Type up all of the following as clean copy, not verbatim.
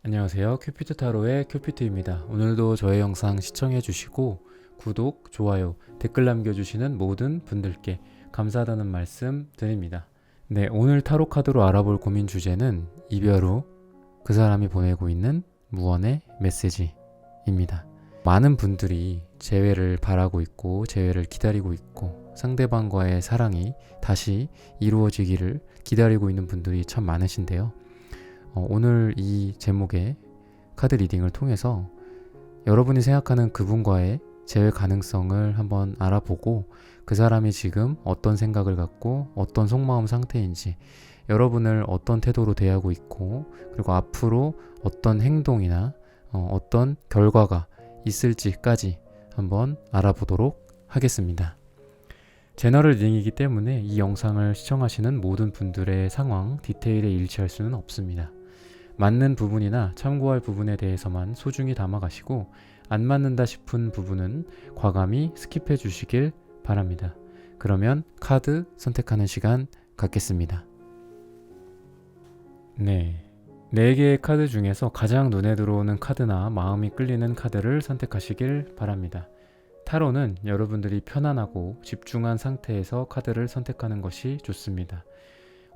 안녕하세요. 큐피트 타로의 큐피트입니다. 오늘도 저의 영상 시청해주시고 구독, 좋아요, 댓글 남겨주시는 모든 분들께 감사하다는 말씀 드립니다. 네, 오늘 타로 카드로 알아볼 고민 주제는 이별 후 그 사람이 보내고 있는 무언의 메시지입니다. 많은 분들이 재회를 바라고 있고 재회를 기다리고 있고 상대방과의 사랑이 다시 이루어지기를 기다리고 있는 분들이 참 많으신데요. 오늘 이 제목의 카드 리딩을 통해서 여러분이 생각하는 그분과의 재회 가능성을 한번 알아보고 그 사람이 지금 어떤 생각을 갖고 어떤 속마음 상태인지, 여러분을 어떤 태도로 대하고 있고, 그리고 앞으로 어떤 행동이나 어떤 결과가 있을지까지 한번 알아보도록 하겠습니다. 제너럴 리딩이기 때문에 이 영상을 시청하시는 모든 분들의 상황, 디테일에 일치할 수는 없습니다. 맞는 부분이나 참고할 부분에 대해서만 소중히 담아가시고, 안 맞는다 싶은 부분은 과감히 스킵해 주시길 바랍니다. 그러면 카드 선택하는 시간 갖겠습니다. 네, 4개의 카드 중에서 가장 눈에 들어오는 카드나 마음이 끌리는 카드를 선택하시길 바랍니다. 타로는 여러분들이 편안하고 집중한 상태에서 카드를 선택하는 것이 좋습니다.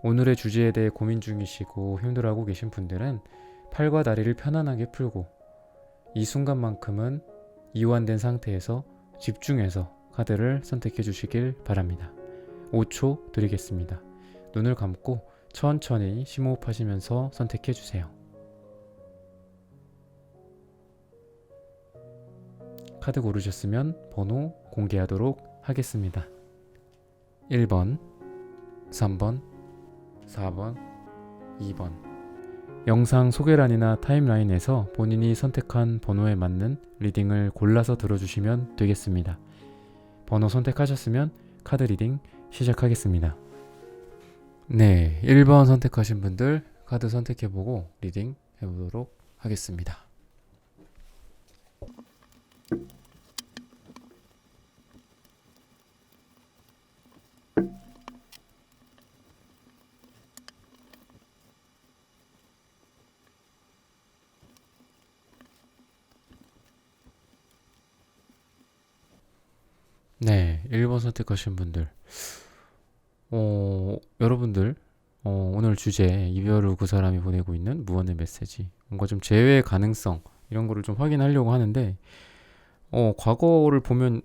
오늘의 주제에 대해 고민 중이시고 힘들어하고 계신 분들은 팔과 다리를 편안하게 풀고 이 순간만큼은 이완된 상태에서 집중해서 카드를 선택해 주시길 바랍니다. 5초 드리겠습니다. 눈을 감고 천천히 심호흡하시면서 선택해 주세요. 카드 고르셨으면 번호 공개하도록 하겠습니다. 1번, 3번, 4번, 2번. 영상 소개란이나 타임라인에서 본인이 선택한 번호에 맞는 리딩을 골라서 들어주시면 되겠습니다. 번호 선택하셨으면 카드 리딩 시작하겠습니다. 네, 1번 선택하신 분들 카드 선택해보고 리딩 해보도록 하겠습니다. 네, 1번 선택하신 분들 여러분들 오늘 주제 이별 후 그 사람이 보내고 있는 무언의 메시지, 뭔가 좀 재회 가능성 이런 거를 좀 확인하려고 하는데 과거를 보면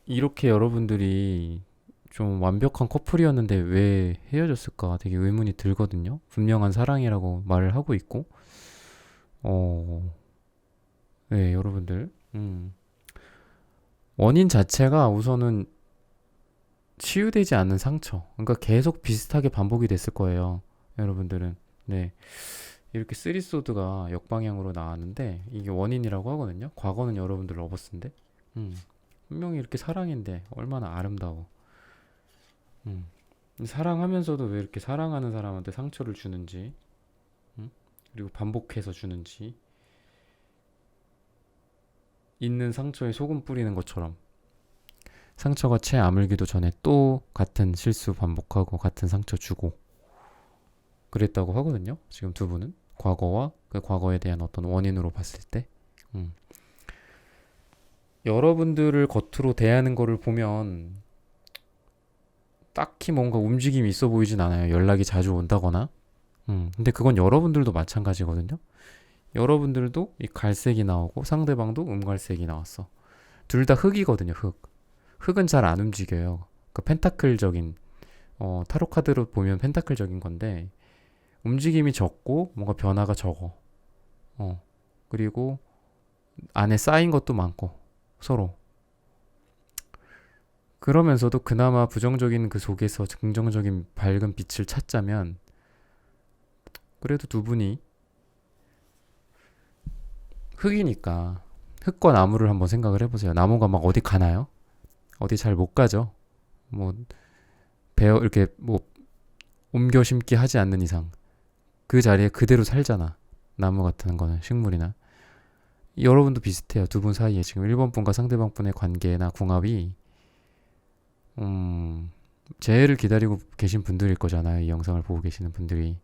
이렇게 여러분들이 좀 완벽한 커플이었는데 왜 헤어졌을까 되게 의문이 들거든요. 분명한 사랑이라고 말을 하고 있고 네, 여러분들 원인 자체가 우선은 치유되지 않는 상처, 그러니까 계속 비슷하게 반복이 됐을 거예요, 여러분들은. 네, 이렇게 쓰리소드가 역방향으로 나왔는데 이게 원인이라고 하거든요. 과거는 여러분들 러버스인데 분명히 이렇게 사랑인데 얼마나 아름다워. 음. 사랑하면서도 왜 이렇게 사랑하는 사람한테 상처를 주는지, 그리고 반복해서 주는지, 있는 상처에 소금 뿌리는 것처럼 상처가 채 아물기도 전에 또 같은 실수 반복하고 같은 상처 주고 그랬다고 하거든요. 지금 두 분은 과거와 그 과거에 대한 어떤 원인으로 봤을 때 여러분들을 겉으로 대하는 거를 보면 딱히 뭔가 움직임이 있어 보이진 않아요. 연락이 자주 온다거나. 근데 그건 여러분들도 마찬가지거든요. 여러분들도 이 갈색이 나오고 상대방도 음갈색이 나왔어. 둘 다 흑이거든요. 흑은 잘 안 움직여요. 그 펜타클적인 타로 카드로 보면 펜타클적인 건데 움직임이 적고 뭔가 변화가 적어. 그리고 안에 쌓인 것도 많고 서로. 그러면서도 그나마 부정적인 그 속에서 긍정적인 밝은 빛을 찾자면 그래도 두 분이 흙이니까 흙과 나무를 한번 생각을 해보세요. 나무가 막 어디 가나요? 어디 잘 못 가죠. 뭐 베어 이렇게 뭐 옮겨 심기 하지 않는 이상 그 자리에 그대로 살잖아. 나무 같은 거는 식물이나. 여러분도 비슷해요. 두 분 사이에 지금 1번 분과 상대방 분의 관계나 궁합이 재해를 기다리고 계신 분들일 거잖아요. 이 영상을 보고 계시는 분들이.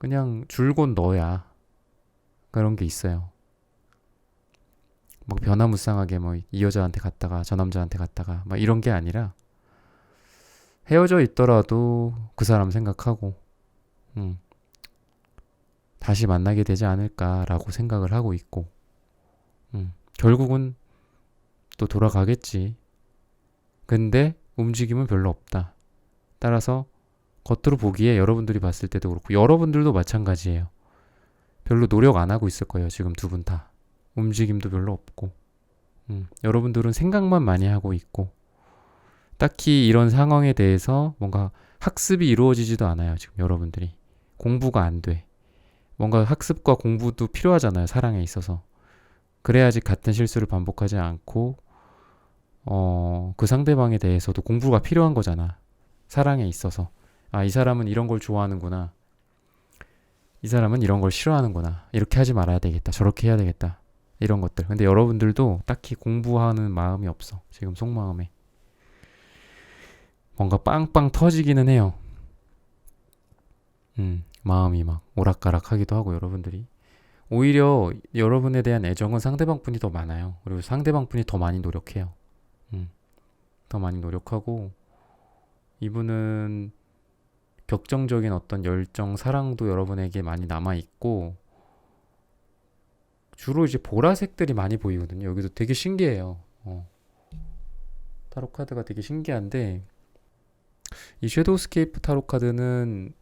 그냥 줄곧 너야. 그런 게 있어요. 막 변화무쌍하게 뭐 이 여자한테 갔다가 저 남자한테 갔다가 막 이런 게 아니라 헤어져 있더라도 그 사람 생각하고 음, 다시 만나게 되지 않을까라고 생각을 하고 있고 결국은 또 돌아가겠지. 근데 움직임은 별로 없다. 따라서 겉으로 보기에 여러분들이 봤을 때도 그렇고 여러분들도 마찬가지예요. 별로 노력 안 하고 있을 거예요. 지금 두 분 다. 움직임도 별로 없고 여러분들은 생각만 많이 하고 있고 딱히 이런 상황에 대해서 뭔가 학습이 이루어지지도 않아요. 지금 여러분들이. 공부가 안 돼. 뭔가 학습과 공부도 필요하잖아요. 사랑에 있어서. 그래야지 같은 실수를 반복하지 않고 그 상대방에 대해서도 공부가 필요한 거잖아. 사랑에 있어서. 아, 이 사람은 이런 걸 좋아하는구나. 이 사람은 이런 걸 싫어하는구나. 이렇게 하지 말아야 되겠다. 저렇게 해야 되겠다. 이런 것들. 근데 여러분들도 딱히 공부하는 마음이 없어. 지금 속마음에. 뭔가 빵빵 터지기는 해요. 마음이 막 오락가락 하기도 하고 여러분들이. 오히려 여러분에 대한 애정은 상대방 분이 더 많아요. 그리고 상대방 분이 더 많이 노력해요. 더 많이 노력하고 이분은 격정적인 어떤 열정, 사랑도 여러분에게 많이 남아있고 주로 이제 보라색들이 많이 보이거든요. 여기도 되게 신기해요. 타로 카드가 되게 신기한데 이 섀도우스케이프 타로 카드는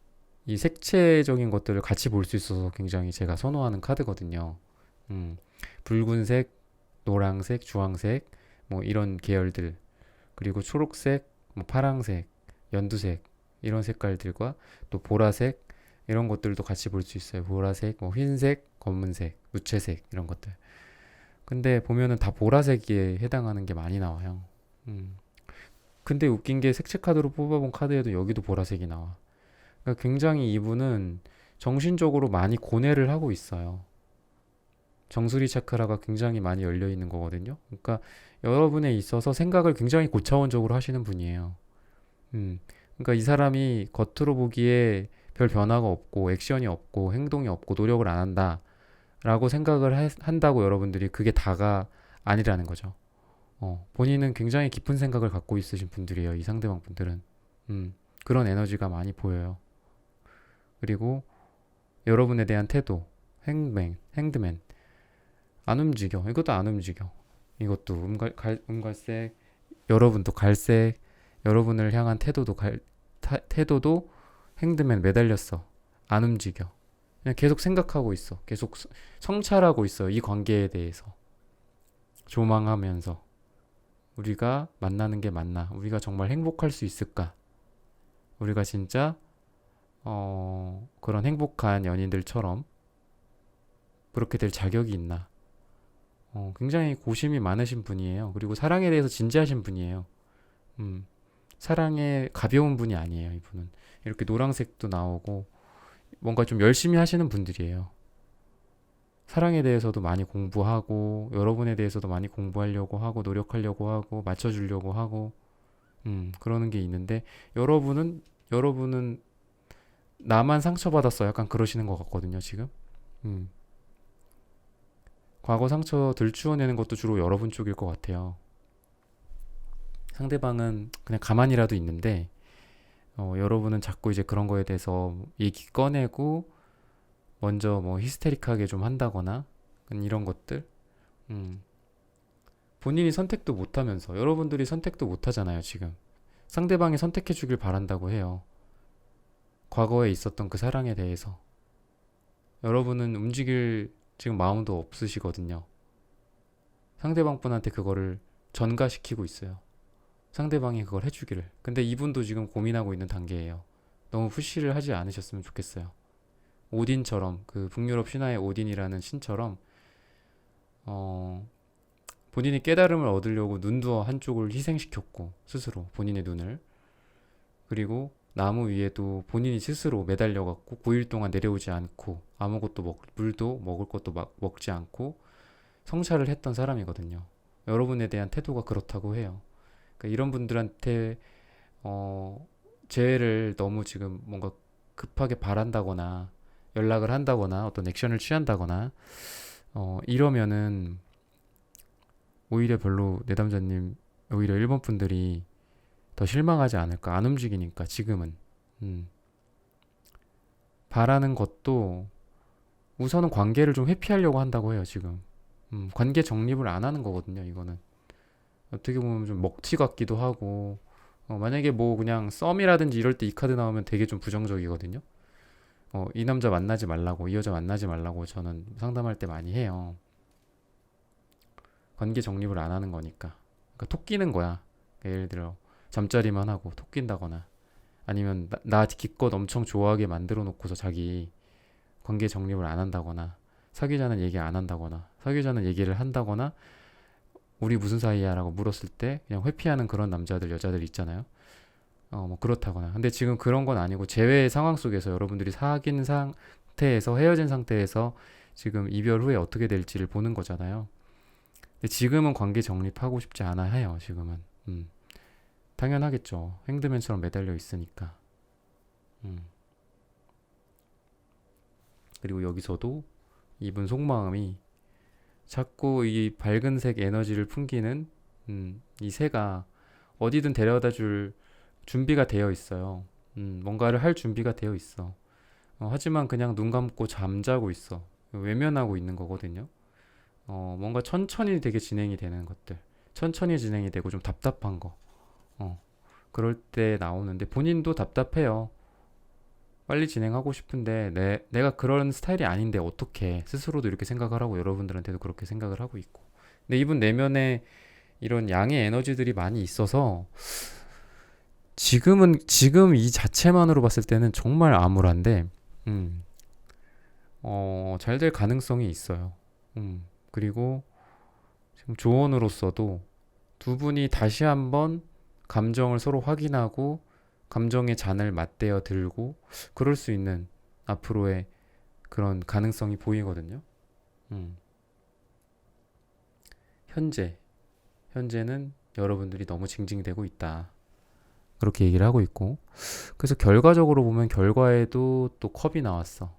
이 색채적인 것들을 같이 볼 수 있어서 굉장히 제가 선호하는 카드거든요. 붉은색, 노란색, 주황색 뭐 이런 계열들 그리고 초록색, 뭐 파랑색, 연두색 이런 색깔들과 또 보라색 이런 것들도 같이 볼 수 있어요. 보라색, 뭐 흰색, 검은색, 무채색 이런 것들. 근데 보면은 다 보라색에 해당하는 게 많이 나와요. 근데 웃긴 게 색채 카드로 뽑아본 카드에도 여기도 보라색이 나와. 그러니까 굉장히 이분은 정신적으로 많이 고뇌를 하고 있어요. 정수리 차크라가 굉장히 많이 열려 있는 거거든요. 그러니까 여러분에 있어서 생각을 굉장히 고차원적으로 하시는 분이에요. 그러니까 이 사람이 겉으로 보기에 별 변화가 없고 액션이 없고 행동이 없고 노력을 안 한다라고 생각을 한다고 여러분들이 그게 다가 아니라는 거죠. 본인은 굉장히 깊은 생각을 갖고 있으신 분들이에요. 이 상대방 분들은. 그런 에너지가 많이 보여요. 그리고 여러분에 대한 태도, 핸드맨. 안 움직여. 이것도 안 움직여. 이것도 음갈색. 여러분도 갈색. 여러분을 향한 태도도 핸드맨 매달렸어. 안 움직여. 그냥 계속 생각하고 있어. 계속 성찰하고 있어. 이 관계에 대해서. 조망하면서. 우리가 만나는 게 맞나? 우리가 정말 행복할 수 있을까? 우리가 진짜 그런 행복한 연인들처럼 그렇게 될 자격이 있나? 굉장히 고심이 많으신 분이에요. 그리고 사랑에 대해서 진지하신 분이에요. 사랑에 가벼운 분이 아니에요, 이분은. 이렇게 노란색도 나오고 뭔가 좀 열심히 하시는 분들이에요. 사랑에 대해서도 많이 공부하고 여러분에 대해서도 많이 공부하려고 하고 노력하려고 하고 맞춰주려고 하고 그러는 게 있는데 여러분은 나만 상처받았어 약간 그러시는 것 같거든요 지금. 과거 상처 들추어내는 것도 주로 여러분 쪽일 것 같아요. 상대방은 그냥 가만히라도 있는데 여러분은 자꾸 이제 그런 거에 대해서 얘기 꺼내고 먼저 뭐 히스테릭하게 좀 한다거나 이런 것들. 본인이 선택도 못하면서 여러분들이 선택도 못하잖아요 지금. 상대방이 선택해 주길 바란다고 해요. 과거에 있었던 그 사랑에 대해서 여러분은 움직일 지금 마음도 없으시거든요. 상대방 분한테 그거를 전가시키고 있어요. 상대방이 그걸 해주기를. 근데 이분도 지금 고민하고 있는 단계예요. 너무 푸시를 하지 않으셨으면 좋겠어요. 오딘처럼 그 북유럽 신화의 오딘이라는 신처럼 본인이 깨달음을 얻으려고 눈도 한쪽을 희생시켰고 스스로 본인의 눈을. 그리고 나무 위에도 본인이 스스로 매달려갖고 9일 동안 내려오지 않고 아무것도 물도 먹을 것도 먹지 않고 성찰을 했던 사람이거든요. 여러분에 대한 태도가 그렇다고 해요. 그러니까 이런 분들한테 재회를 너무 지금 뭔가 급하게 바란다거나 연락을 한다거나 어떤 액션을 취한다거나 이러면은 오히려 별로 내담자님 오히려 일본 분들이 더 실망하지 않을까. 안 움직이니까 지금은. 음, 바라는 것도 우선은 관계를 좀 회피하려고 한다고 해요 지금. 관계 정립을 안 하는 거거든요 이거는. 어떻게 보면 좀 먹튀 같기도 하고 만약에 뭐 그냥 썸이라든지 이럴 때 이 카드 나오면 되게 좀 부정적이거든요. 이 남자 만나지 말라고 이 여자 만나지 말라고 저는 상담할 때 많이 해요. 관계 정립을 안 하는 거니까. 그러니까 톡 끼는 거야. 그러니까 예를 들어 잠자리만 하고 톡 낀다거나 아니면 나 기껏 엄청 좋아하게 만들어 놓고서 자기 관계 정립을 안 한다거나 사귀자는 얘기 안 한다거나 사귀자는 얘기를 한다거나 우리 무슨 사이야 라고 물었을 때 그냥 회피하는 그런 남자들 여자들 있잖아요. 뭐 그렇다거나. 근데 지금 그런 건 아니고 재회의 상황 속에서 여러분들이 사귄 상태에서 헤어진 상태에서 지금 이별 후에 어떻게 될지를 보는 거잖아요. 근데 지금은 관계 정립하고 싶지 않아 해요. 지금은. 당연하겠죠. 행드맨처럼 매달려 있으니까. 음. 그리고 여기서도 이분 속마음이 자꾸 이 밝은색 에너지를 풍기는 이 새가 어디든 데려다 줄 준비가 되어 있어요. 뭔가를 할 준비가 되어 있어. 하지만 그냥 눈 감고 잠자고 있어. 외면하고 있는 거거든요. 뭔가 천천히 되게 진행이 되는 것들. 천천히 진행이 되고 좀 답답한 거. 어, 그럴 때 나오는데 본인도 답답해요. 빨리 진행하고 싶은데 내가 그런 스타일이 아닌데 어떻게 스스로도 이렇게 생각을 하고 여러분들한테도 그렇게 생각을 하고 있고. 근데 이분 내면에 이런 양의 에너지들이 많이 있어서 지금 이 자체만으로 봤을 때는 정말 암울한데 음, 잘 될 가능성이 있어요. 그리고 지금 조언으로서도 두 분이 다시 한번 감정을 서로 확인하고 감정의 잔을 맞대어 들고 그럴 수 있는 앞으로의 그런 가능성이 보이거든요. 음. 현재, 현재는 여러분들이 너무 징징대고 있다. 그렇게 얘기를 하고 있고. 그래서 결과적으로 보면 결과에도 또 컵이 나왔어.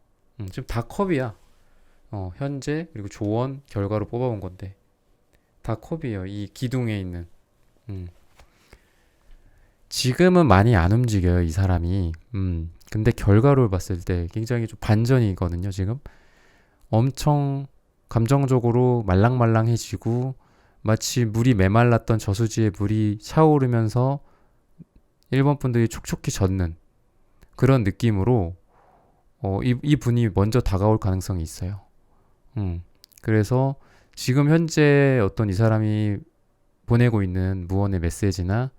지금 다 컵이야. 현재, 그리고 조언, 결과로 뽑아온 건데. 다 컵이에요. 이 기둥에 있는. 음. 지금은 많이 안 움직여요, 이 사람이. 근데 결과를 봤을 때 굉장히 좀 반전이거든요, 지금. 엄청 감정적으로 말랑말랑해지고 마치 물이 메말랐던 저수지에 물이 차오르면서 일본 분들이 촉촉히 젖는 그런 느낌으로 이 분이 먼저 다가올 가능성이 있어요. 그래서 지금 현재 어떤 이 사람이 보내고 있는 무언의 메시지나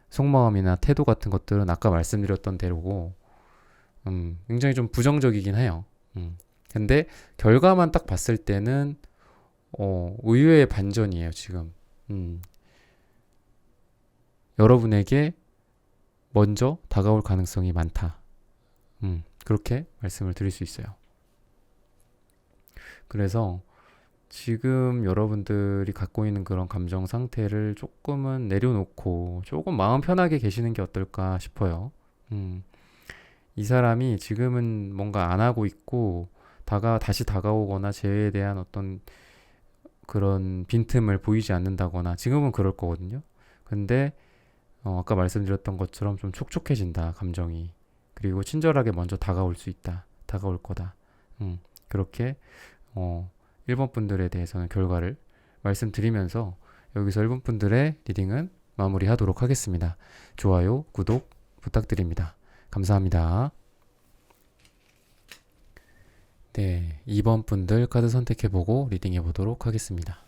속마음이나 태도 같은 것들은 아까 말씀드렸던 대로고 굉장히 좀 부정적이긴 해요. 근데 결과만 딱 봤을 때는 의외의 반전이에요, 지금. 여러분에게 먼저 다가올 가능성이 많다. 그렇게 말씀을 드릴 수 있어요. 그래서 지금 여러분들이 갖고 있는 그런 감정 상태를 조금은 내려놓고 조금 마음 편하게 계시는 게 어떨까 싶어요. 이 사람이 지금은 뭔가 안 하고 있고 다시 다가오거나 재회에 대한 어떤 그런 빈틈을 보이지 않는다거나 지금은 그럴 거거든요. 근데 아까 말씀드렸던 것처럼 좀 촉촉해진다 감정이. 그리고 친절하게 먼저 다가올 수 있다. 다가올 거다. 그렇게 일본 분들에 대해서는 결과를 말씀드리면서 여기서 일본 분들의 리딩은 마무리하도록 하겠습니다. 좋아요, 구독 부탁드립니다. 감사합니다. 네, 2번 분들 카드 선택해보고 리딩해 보도록 하겠습니다.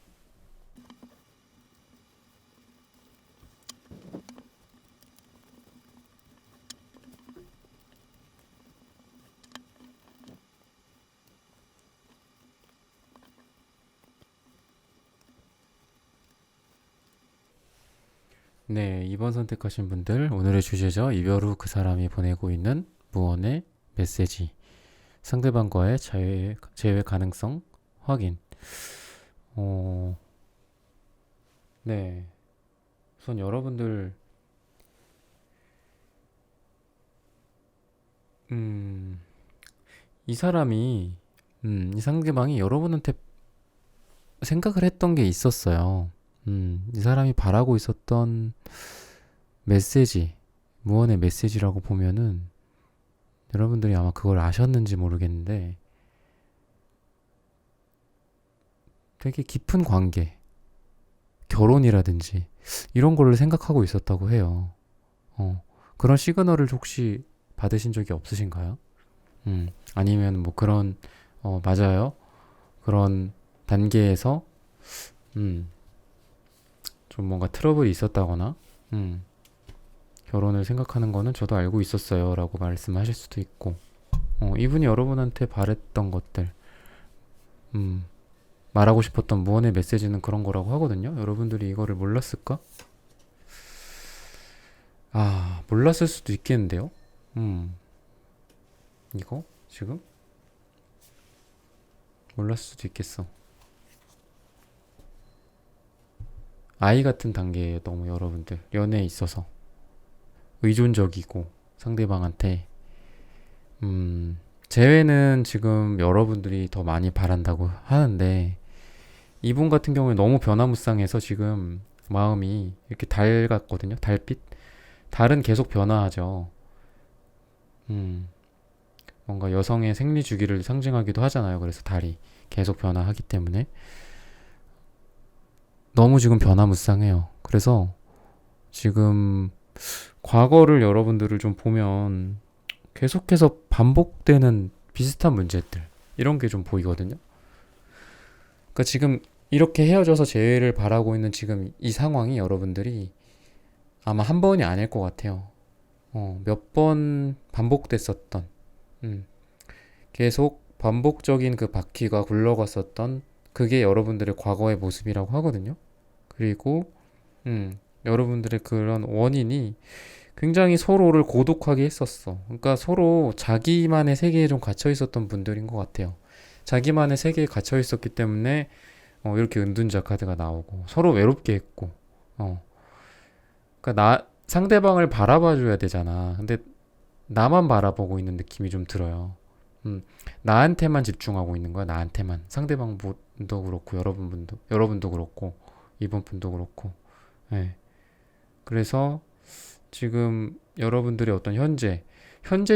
네, 2번 선택하신 분들 오늘의 주제죠. 이별 후 그 사람이 보내고 있는 무언의 메시지. 상대방과의 재회 가능성 확인. 어, 네. 우선 여러분들, 음, 이 사람이, 이 상대방이 여러분한테 생각을 했던 게 있었어요. 이 사람이 바라고 있었던 메시지, 무언의 메시지라고 보면은 여러분들이 아마 그걸 아셨는지 모르겠는데 되게 깊은 관계, 결혼이라든지 이런 거를 생각하고 있었다고 해요. 그런 시그널을 혹시 받으신 적이 없으신가요? 아니면 뭐 그런, 맞아요. 그런 단계에서, 음, 좀 뭔가 트러블이 있었다거나, 음, 결혼을 생각하는 거는 저도 알고 있었어요. 라고 말씀하실 수도 있고, 이분이 여러분한테 바랬던 것들, 음, 말하고 싶었던 무언의 메시지는 그런 거라고 하거든요. 여러분들이 이거를 몰랐을까? 아, 몰랐을 수도 있겠는데요? 음, 이거? 지금? 몰랐을 수도 있겠어. 아이 같은 단계에 너무 여러분들, 연애에 있어서 의존적이고, 상대방한테, 재회는 지금 여러분들이 더 많이 바란다고 하는데, 이분 같은 경우에 너무 변화무쌍해서 지금 마음이 이렇게 달 같거든요. 달빛? 달은 계속 변화하죠. 음, 뭔가 여성의 생리 주기를 상징하기도 하잖아요. 그래서 달이 계속 변화하기 때문에 너무 지금 변화무쌍해요. 그래서 지금 과거를 여러분들을 좀 보면 계속해서 반복되는 비슷한 문제들 이런 게 좀 보이거든요. 그러니까 지금 이렇게 헤어져서 재회를 바라고 있는 지금 이 상황이 여러분들이 아마 한 번이 아닐 것 같아요. 몇 번 반복됐었던, 음, 계속 반복적인 그 바퀴가 굴러갔었던 그게 여러분들의 과거의 모습이라고 하거든요. 그리고, 여러분들의 그런 원인이 굉장히 서로를 고독하게 했었어. 그러니까 서로 자기만의 세계에 좀 갇혀 있었던 분들인 것 같아요. 자기만의 세계에 갇혀 있었기 때문에 이렇게 은둔자 카드가 나오고 서로 외롭게 했고, 어, 그러니까 상대방을 바라봐 줘야 되잖아. 근데 나만 바라보고 있는 느낌이 좀 들어요. 음, 나한테만 집중하고 있는 거야. 나한테만. 상대방 분도 그렇고 여러분도 그렇고 이번 분도 그렇고. 예. 그래서 지금 여러분들의 어떤 현재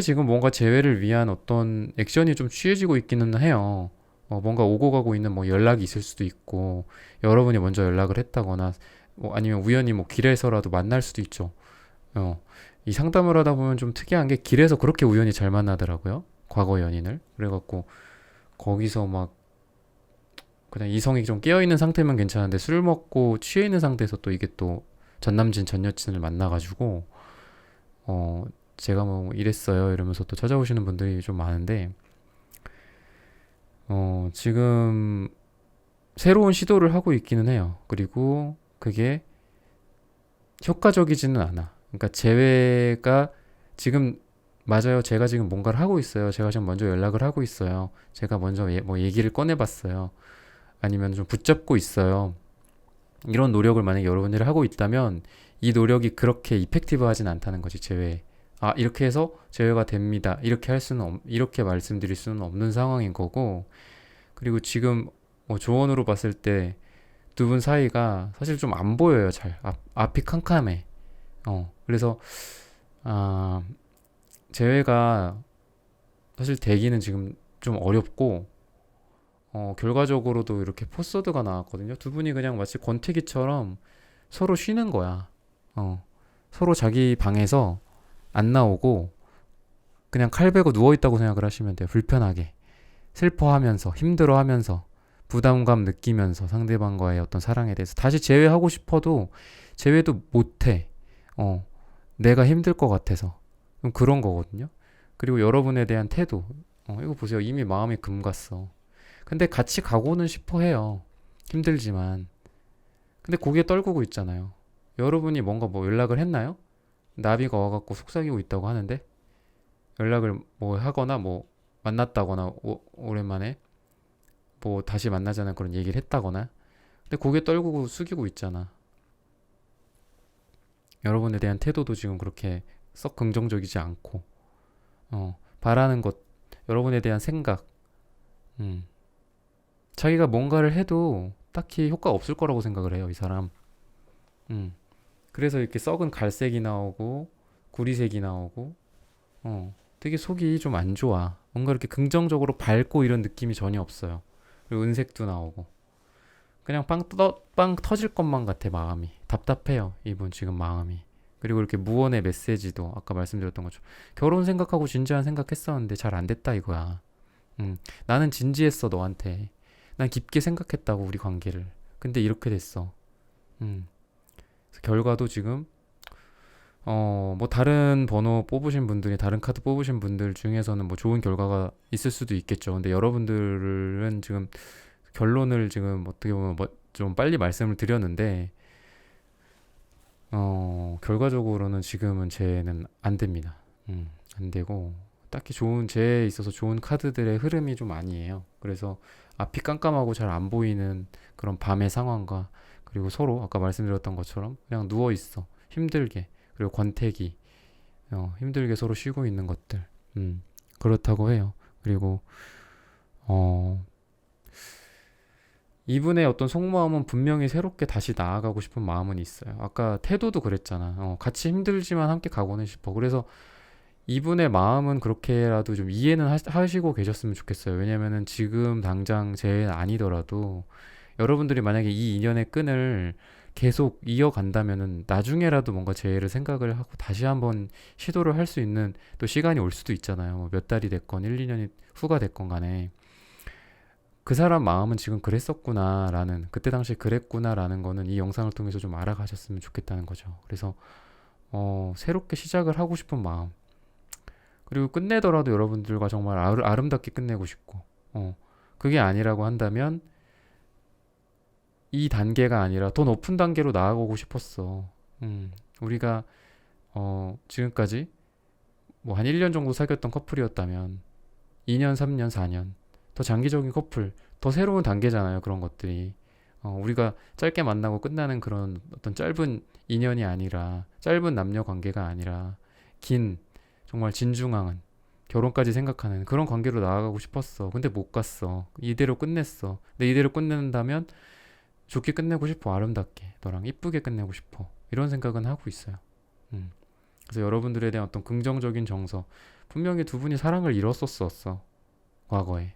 지금 뭔가 재회를 위한 어떤 액션이 좀 취해지고 있기는 해요. 뭔가 오고 가고 있는 뭐 연락이 있을 수도 있고, 여러분이 먼저 연락을 했다거나, 뭐 아니면 우연히 뭐 길에서라도 만날 수도 있죠. 이 상담을 하다 보면 좀 특이한 게 길에서 그렇게 우연히 잘 만나더라고요. 과거 연인을. 그래갖고 거기서 막 그냥 이성이 좀 깨어있는 상태면 괜찮은데 술 먹고 취해 있는 상태에서 또 이게 또 전남친 전 여친을 만나가지고 어 제가 뭐 이랬어요 이러면서 또 찾아오시는 분들이 좀 많은데 지금 새로운 시도를 하고 있기는 해요. 그리고 그게 효과적이지는 않아. 그러니까 재회가 지금 맞아요. 제가 지금 뭔가를 하고 있어요. 제가 지금 먼저 연락을 하고 있어요. 제가 먼저 뭐 얘기를 꺼내봤어요. 아니면 좀 붙잡고 있어요. 이런 노력을 만약에 여러분들이 하고 있다면 이 노력이 그렇게 이펙티브하진 않다는 거지, 재회. 아, 이렇게 해서 제외가 됩니다. 이렇게 말씀드릴 수는 없는 상황인 거고, 그리고 지금 뭐 조언으로 봤을 때 두 분 사이가 사실 좀 안 보여요, 잘. 앞이 캄캄해. 그래서, 아, 재회가 사실 되기는 지금 좀 어렵고, 결과적으로도 이렇게 포스드가 나왔거든요. 두 분이 그냥 마치 권태기처럼 서로 쉬는 거야. 서로 자기 방에서 안 나오고 그냥 칼 베고 누워있다고 생각을 하시면 돼요. 불편하게. 슬퍼하면서, 힘들어하면서, 부담감 느끼면서 상대방과의 어떤 사랑에 대해서 다시 재회하고 싶어도 재회도 못해. 어, 내가 힘들 것 같아서. 그런 거거든요. 그리고 여러분에 대한 태도. 이거 보세요. 이미 마음이 금 갔어. 근데 같이 가고는 싶어 해요. 힘들지만. 근데 고개 떨구고 있잖아요. 여러분이 뭔가 뭐 연락을 했나요? 나비가 와갖고 속삭이고 있다고 하는데 연락을 뭐 하거나 뭐 만났다거나 오랜만에 뭐 다시 만나자는 그런 얘기를 했다거나 근데 고개 떨구고 숙이고 있잖아. 여러분에 대한 태도도 지금 그렇게 썩 긍정적이지 않고 바라는 것 여러분에 대한 생각, 음, 자기가 뭔가를 해도 딱히 효과가 없을 거라고 생각을 해요, 이 사람. 음, 그래서 이렇게 썩은 갈색이 나오고 구리색이 나오고, 되게 속이 좀 안 좋아. 뭔가 이렇게 긍정적으로 밝고 이런 느낌이 전혀 없어요. 그리고 은색도 나오고. 그냥 빵 터질 것만 같아, 마음이. 답답해요, 이분 지금 마음이. 그리고 이렇게 무언의 메시지도 아까 말씀드렸던 것처럼 결혼 생각하고 진지한 생각했었는데 잘 안 됐다 이거야. 나는 진지했어, 너한테. 난 깊게 생각했다고, 우리 관계를. 근데 이렇게 됐어. 음, 그래서 결과도 지금 뭐 다른 번호 뽑으신 분들이 다른 카드 뽑으신 분들 중에서는 뭐 좋은 결과가 있을 수도 있겠죠. 근데 여러분들은 지금 결론을 지금 어떻게 보면 뭐 좀 빨리 말씀을 드렸는데 결과적으로는 지금은 쟤는 안 됩니다. 안 되고 딱히 좋은 쟤에 있어서 좋은 카드들의 흐름이 좀 아니에요. 그래서 앞이 깜깜하고 잘 안 보이는 그런 밤의 상황과 그리고 서로 아까 말씀드렸던 것처럼 그냥 누워 있어 힘들게 그리고 권태기 힘들게 서로 쉬고 있는 것들 그렇다고 해요. 그리고 어 이분의 어떤 속마음은 분명히 새롭게 다시 나아가고 싶은 마음은 있어요. 아까 태도도 그랬잖아. 같이 힘들지만 함께 가고는 싶어. 그래서 이분의 마음은 그렇게라도 좀 이해는 하시고 계셨으면 좋겠어요. 왜냐면은 지금 당장 제 아니더라도 여러분들이 만약에 이 인연의 끈을 계속 이어간다면은 나중에라도 뭔가 재해를 생각을 하고 다시 한번 시도를 할 수 있는 또 시간이 올 수도 있잖아요. 뭐몇 달이 됐건 1, 2년이 후가 됐건 간에 그 사람 마음은 지금 그랬었구나라는 그때 당시 그랬구나라는 거는 이 영상을 통해서 좀 알아가셨으면 좋겠다는 거죠. 그래서 새롭게 시작을 하고 싶은 마음 그리고 끝내더라도 여러분들과 정말 아름답게 끝내고 싶고 그게 아니라고 한다면 이 단계가 아니라 더 높은 단계로 나아가고 싶었어. 우리가 지금까지 뭐 한 1년 정도 사귀었던 커플이었다면 2년, 3년, 4년 더 장기적인 커플, 더 새로운 단계잖아요. 그런 것들이. 우리가 짧게 만나고 끝나는 그런 어떤 짧은 인연이 아니라 짧은 남녀 관계가 아니라 긴 정말 진중한 결혼까지 생각하는 그런 관계로 나아가고 싶었어. 근데 못 갔어. 이대로 끝냈어. 근데 이대로 끝낸다면 좋게 끝내고 싶어. 아름답게. 너랑 이쁘게 끝내고 싶어. 이런 생각은 하고 있어요. 음. 그래서 여러분들에 대한 어떤 긍정적인 정서. 분명히 두 분이 사랑을 이뤘었어. 과거에.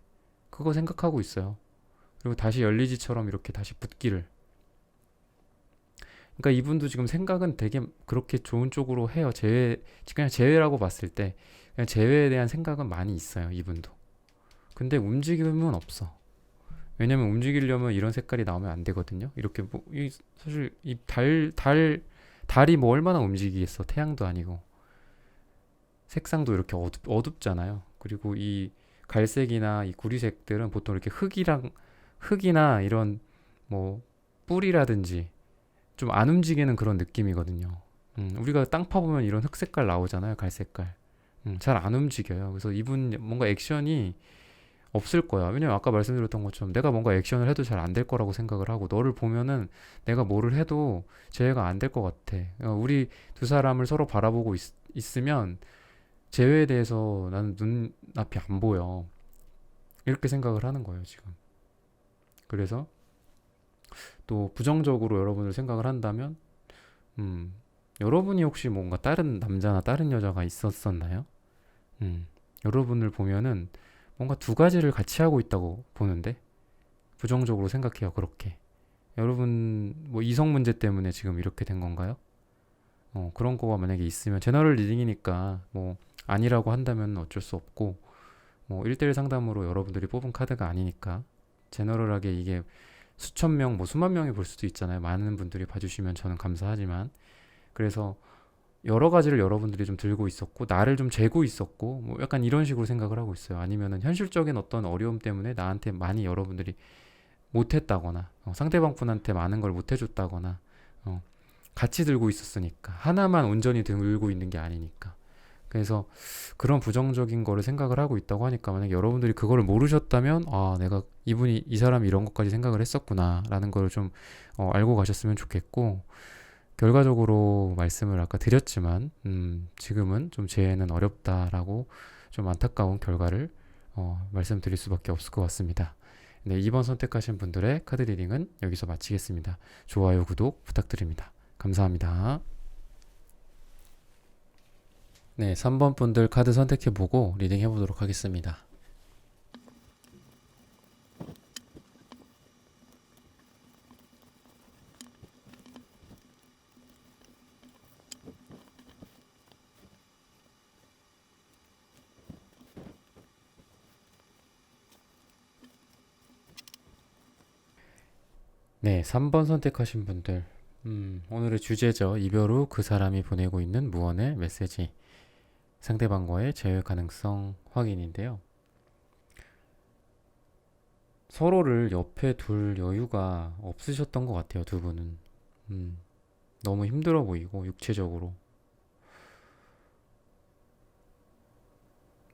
그거 생각하고 있어요. 그리고 다시 열리지처럼 이렇게 다시 붙기를. 그러니까 이분도 지금 생각은 되게 그렇게 좋은 쪽으로 해요. 그냥 재회라고 봤을 때 그냥 재회에 대한 생각은 많이 있어요. 이분도. 근데 움직임은 없어. 왜냐면 움직이려면 이런 색깔이 나오면 안 되거든요. 이렇게 뭐, 사실 이 달이 뭐 얼마나 움직이겠어. 태양도 아니고. 색상도 이렇게 어둡잖아요. 그리고 이 갈색이나 이 구리색들은 보통 이렇게 흙이나 이런 뭐 뿌리라든지 좀 안 움직이는 그런 느낌이거든요. 우리가 땅 파보면 이런 흑 색깔 나오잖아요. 갈색깔. 잘 안 움직여요. 그래서 이분 뭔가 액션이 없을 거야. 왜냐면 아까 말씀드렸던 것처럼 내가 뭔가 액션을 해도 잘 안 될 거라고 생각을 하고 너를 보면은 내가 뭐를 해도 재회가 안 될 것 같아. 우리 두 사람을 서로 바라보고 있으면 재회에 대해서 나는 눈앞이 안 보여. 이렇게 생각을 하는 거예요, 지금. 그래서 또 부정적으로 여러분을 생각을 한다면, 여러분이 혹시 뭔가 다른 남자나 다른 여자가 있었었나요? 여러분을 보면은 뭔가 두 가지를 같이 하고 있다고 보는데, 부정적으로 생각해요, 그렇게. 여러분, 뭐 이성 문제 때문에 지금 이렇게 된 건가요? 그런 거가 만약에 있으면, 제너럴 리딩이니까, 뭐, 아니라고 한다면 어쩔 수 없고, 뭐, 1대1 상담으로 여러분들이 뽑은 카드가 아니니까, 제너럴하게 이게 수천 명, 뭐 수만 명이 볼 수도 있잖아요. 많은 분들이 봐주시면 저는 감사하지만. 그래서 여러 가지를 여러분들이 좀 들고 있었고, 나를 좀 재고 있었고, 뭐 약간 이런 식으로 생각을 하고 있어요. 아니면은 현실적인 어떤 어려움 때문에 나한테 많이 여러분들이 못했다거나, 상대방 분한테 많은 걸 못해줬다거나, 같이 들고 있었으니까. 하나만 온전히 들고 있는 게 아니니까. 그래서 그런 부정적인 거를 생각을 하고 있다고 하니까 만약에 여러분들이 그거를 모르셨다면 내가 이 사람이 이런 것까지 생각을 했었구나 라는 걸 좀 알고 가셨으면 좋겠고 결과적으로 말씀을 아까 드렸지만 지금은 좀 재해는 어렵다라고 좀 안타까운 결과를 말씀드릴 수밖에 없을 것 같습니다. 네, 2번 선택하신 분들의 카드 리딩은 여기서 마치겠습니다. 좋아요, 구독 부탁드립니다. 감사합니다. 네, 3번 분들 카드 선택해보고 리딩 해보도록 하겠습니다. 네, 3번 선택하신 분들. 오늘의 주제죠. 이별 후 그 사람이 보내고 있는 무언의 메시지. 상대방과의 재회 가능성 확인인데요. 서로를 옆에 둘 여유가 없으셨던 것 같아요, 두 분은. 너무 힘들어 보이고, 육체적으로.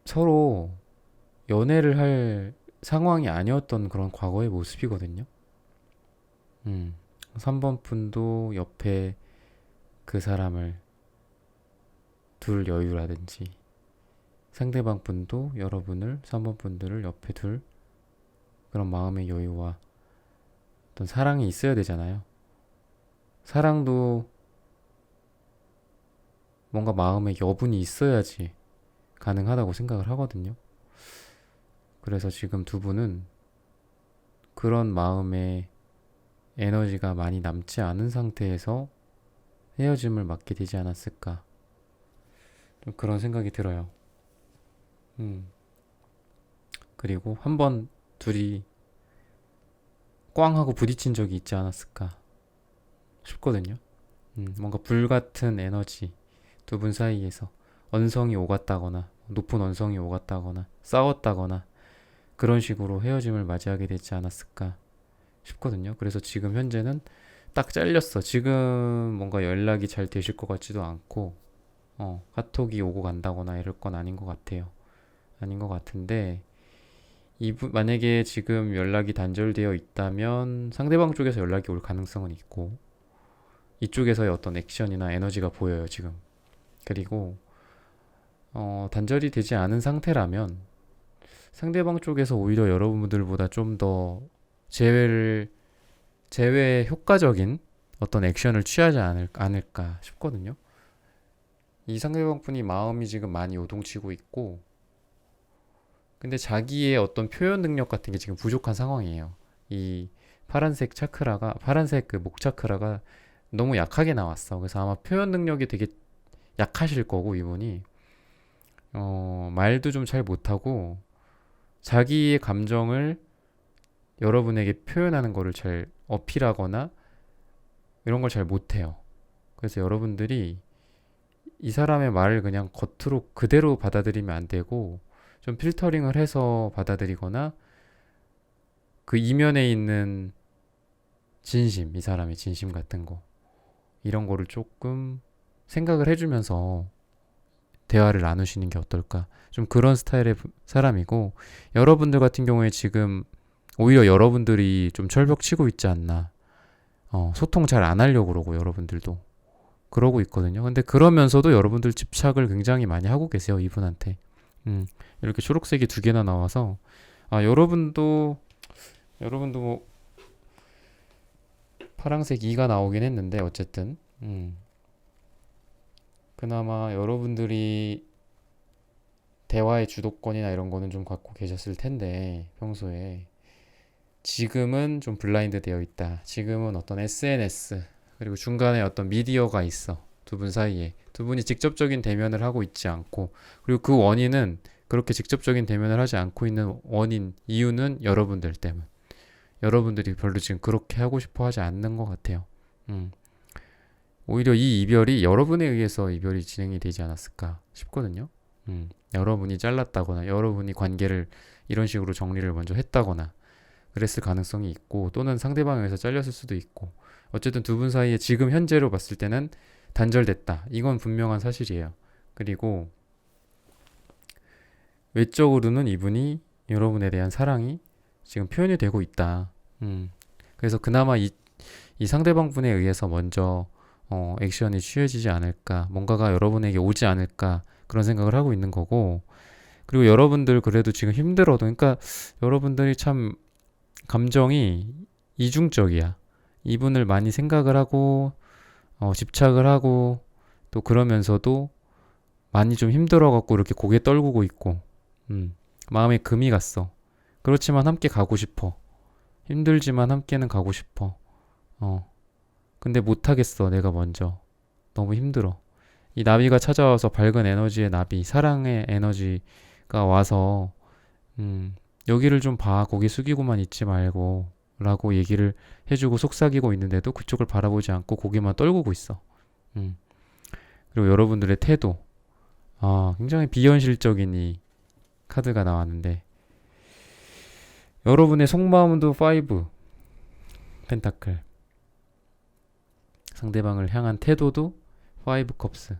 서로 연애를 할 상황이 아니었던 그런 과거의 모습이거든요. 3번 분도 옆에 그 사람을 둘 여유라든지, 상대방 분도 여러분을, 3번 분들을 옆에 둘 그런 마음의 여유와 어떤 사랑이 있어야 되잖아요. 사랑도 뭔가 마음의 여분이 있어야지 가능하다고 생각을 하거든요. 그래서 지금 두 분은 그런 마음의 에너지가 많이 남지 않은 상태에서 헤어짐을 맞게 되지 않았을까, 좀 그런 생각이 들어요. 그리고 한번 둘이 꽝 하고 부딪힌 적이 있지 않았을까 싶거든요. 뭔가 불같은 에너지, 두 분 사이에서 언성이 오갔다거나, 높은 언성이 오갔다거나, 싸웠다거나, 그런 식으로 헤어짐을 맞이하게 되지 않았을까 싶거든요. 그래서 지금 현재는 딱 잘렸어. 지금 뭔가 연락이 잘 되실 것 같지도 않고, 카톡이 오고 간다거나 이럴 건 아닌 것 같아요. 아닌 것 같은데, 만약에 지금 연락이 단절되어 있다면 상대방 쪽에서 연락이 올 가능성은 있고, 이쪽에서의 어떤 액션이나 에너지가 보여요, 지금. 그리고 단절이 되지 않은 상태라면 상대방 쪽에서 오히려 여러분들보다 좀 더 제외 효과적인 어떤 액션을 취하지 않을까 싶거든요. 이 상대방 분이 마음이 지금 많이 요동치고 있고, 근데 자기의 어떤 표현 능력 같은 게 지금 부족한 상황이에요. 이 파란색 그 목 차크라가 너무 약하게 나왔어. 그래서 아마 표현 능력이 되게 약하실 거고, 이분이 말도 좀 잘 못하고 자기의 감정을 여러분에게 표현하는 거를 잘 어필하거나 이런 걸 잘 못해요. 그래서 여러분들이 이 사람의 말을 그냥 겉으로 그대로 받아들이면 안 되고, 좀 필터링을 해서 받아들이거나, 그 이면에 있는 진심, 이 사람의 진심 같은 거, 이런 거를 조금 생각을 해주면서 대화를 나누시는 게 어떨까, 좀 그런 스타일의 사람이고, 여러분들 같은 경우에 지금 오히려 여러분들이 좀 철벽 치고 있지 않나. 소통 잘 안 하려고 그러고, 여러분들도 그러고 있거든요. 근데 그러면서도 여러분들 집착을 굉장히 많이 하고 계세요, 이분한테. 이렇게 초록색이 두 개나 나와서, 여러분도 뭐 파란색 2가 나오긴 했는데, 어쨌든 그나마 여러분들이 대화의 주도권이나 이런 거는 좀 갖고 계셨을 텐데, 평소에. 지금은 좀 블라인드 되어 있다. 지금은 어떤 SNS, 그리고 중간에 어떤 미디어가 있어. 두 분 사이에. 두 분이 직접적인 대면을 하고 있지 않고, 그리고 그 원인은, 그렇게 직접적인 대면을 하지 않고 있는 이유는 여러분들 때문. 여러분들이 별로 지금 그렇게 하고 싶어 하지 않는 것 같아요. 오히려 이 이별이 여러분에 의해서 이별이 진행이 되지 않았을까 싶거든요. 여러분이 잘랐다거나, 여러분이 관계를 이런 식으로 정리를 먼저 했다거나, 그랬을 가능성이 있고, 또는 상대방에 의해서 잘렸을 수도 있고, 어쨌든 두 분 사이에 지금 현재로 봤을 때는 단절됐다. 이건 분명한 사실이에요. 그리고 외적으로는 이분이 여러분에 대한 사랑이 지금 표현이 되고 있다. 그래서 그나마 이 상대방 분에 의해서 먼저 액션이 취해지지 않을까, 뭔가가 여러분에게 오지 않을까, 그런 생각을 하고 있는 거고, 그리고 여러분들 그래도 지금 힘들어도, 그러니까 여러분들이 참 감정이 이중적이야. 이분을 많이 생각을 하고 집착을 하고 또 그러면서도 많이 좀 힘들어갖고 이렇게 고개 떨구고 있고, 마음에 금이 갔어. 그렇지만 함께 가고 싶어. 힘들지만 함께는 가고 싶어. 근데 못하겠어. 내가 먼저. 너무 힘들어. 이 나비가 찾아와서, 밝은 에너지의 나비, 사랑의 에너지가 와서 여기를 좀 봐. 고개 숙이고만 있지 말고 라고 얘기를 해주고 속삭이고 있는데도 그쪽을 바라보지 않고 고개만 떨구고 있어. 음. 그리고 여러분들의 태도, 굉장히 비현실적인 이 카드가 나왔는데, 여러분의 속마음도 5 펜타클, 상대방을 향한 태도도 5 컵스.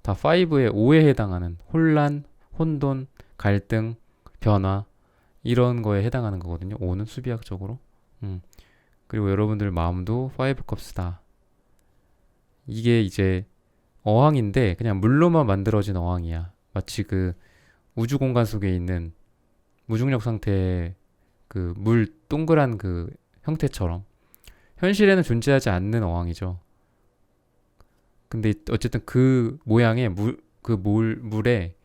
다 5의 5에 해당하는 혼란, 혼돈, 갈등, 변화, 이런 거에 해당하는 거거든요. 5는 수비학적으로. 그리고 여러분들 마음도 5 컵스다. 이게 이제 어항인데 그냥 물로만 만들어진 어항이야. 마치 그 우주 공간 속에 있는 무중력 상태의 그 물 동그란 그 형태처럼 현실에는 존재하지 않는 어항이죠. 근데 어쨌든 그 모양의 물에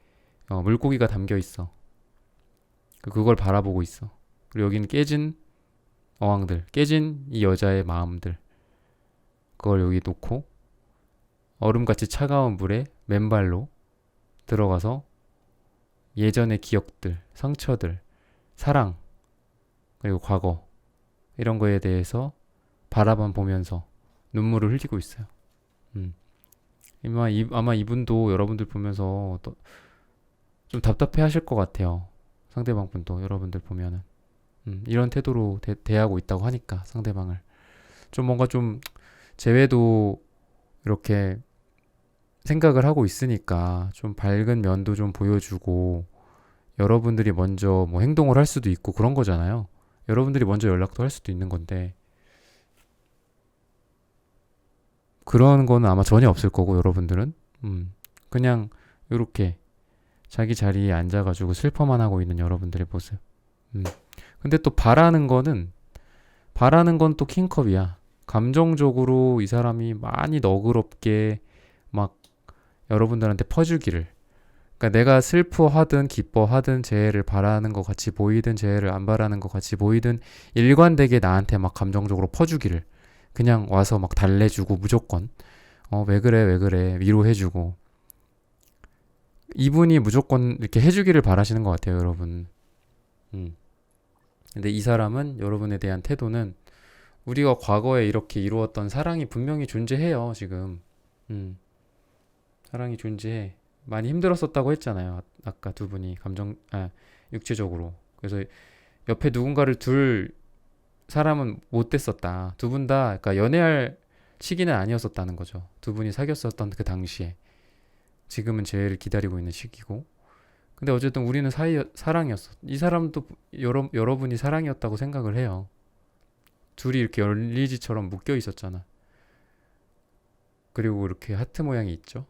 물고기가 담겨 있어. 그걸 바라보고 있어. 그리고 여기는 깨진 어항들, 깨진 이 여자의 마음들, 그걸 여기 놓고 얼음같이 차가운 물에 맨발로 들어가서 예전의 기억들, 상처들, 사랑, 그리고 과거, 이런 거에 대해서 바라만 보면서 눈물을 흘리고 있어요. 아마 이분도 여러분들 보면서 좀 답답해 하실 것 같아요. 상대방 분도 여러분들 보면은. 이런 태도로 대하고 있다고 하니까 상대방을. 좀 뭔가 좀 재회도 이렇게 생각을 하고 있으니까 좀 밝은 면도 좀 보여주고, 여러분들이 먼저 뭐 행동을 할 수도 있고 그런 거잖아요. 여러분들이 먼저 연락도 할 수도 있는 건데, 그런 거는 아마 전혀 없을 거고, 여러분들은 그냥 이렇게 자기 자리에 앉아가지고 슬퍼만 하고 있는 여러분들의 모습. 근데 또 바라는 건 또 킹컵이야. 감정적으로 이 사람이 많이 너그럽게 막 여러분들한테 퍼주기를, 그러니까 내가 슬퍼하든 기뻐하든 재해를 바라는 것 같이 보이든 재해를 안 바라는 것 같이 보이든 일관되게 나한테 막 감정적으로 퍼주기를, 그냥 와서 막 달래주고 무조건 왜 그래 왜 그래 위로해주고, 이분이 무조건 이렇게 해주기를 바라시는 것 같아요, 여러분. 근데 이 사람은, 여러분에 대한 태도는, 우리가 과거에 이렇게 이루었던 사랑이 분명히 존재해요, 지금. 사랑이 존재해. 많이 힘들었었다고 했잖아요, 아까 두 분이. 육체적으로. 그래서 옆에 누군가를 둘 사람은 못 됐었다. 두 분 다, 그러니까 연애할 시기는 아니었었다는 거죠. 두 분이 사귀었었던 그 당시에. 지금은 재회를 기다리고 있는 시기고. 근데 어쨌든 우리는 사랑이었어. 이 사람도 여러분이 사랑이었다고 생각을 해요. 둘이 이렇게 열리지처럼 묶여 있었잖아. 그리고 이렇게 하트 모양이 있죠.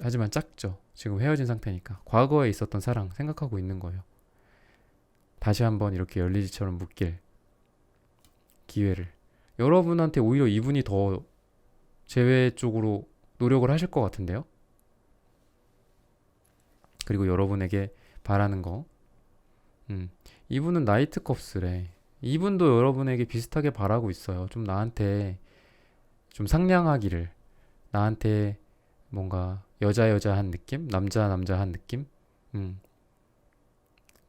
하지만 작죠. 지금 헤어진 상태니까. 과거에 있었던 사랑 생각하고 있는 거예요. 다시 한번 이렇게 열리지처럼 묶일 기회를. 여러분한테 오히려 이분이 더 재회 쪽으로 노력을 하실 것 같은데요. 그리고 여러분에게 바라는 거, 이분은 나이트 컵스래. 이분도 여러분에게 비슷하게 바라고 있어요. 좀 나한테 좀 상냥하기를, 나한테 뭔가 여자한 느낌, 남자한 느낌,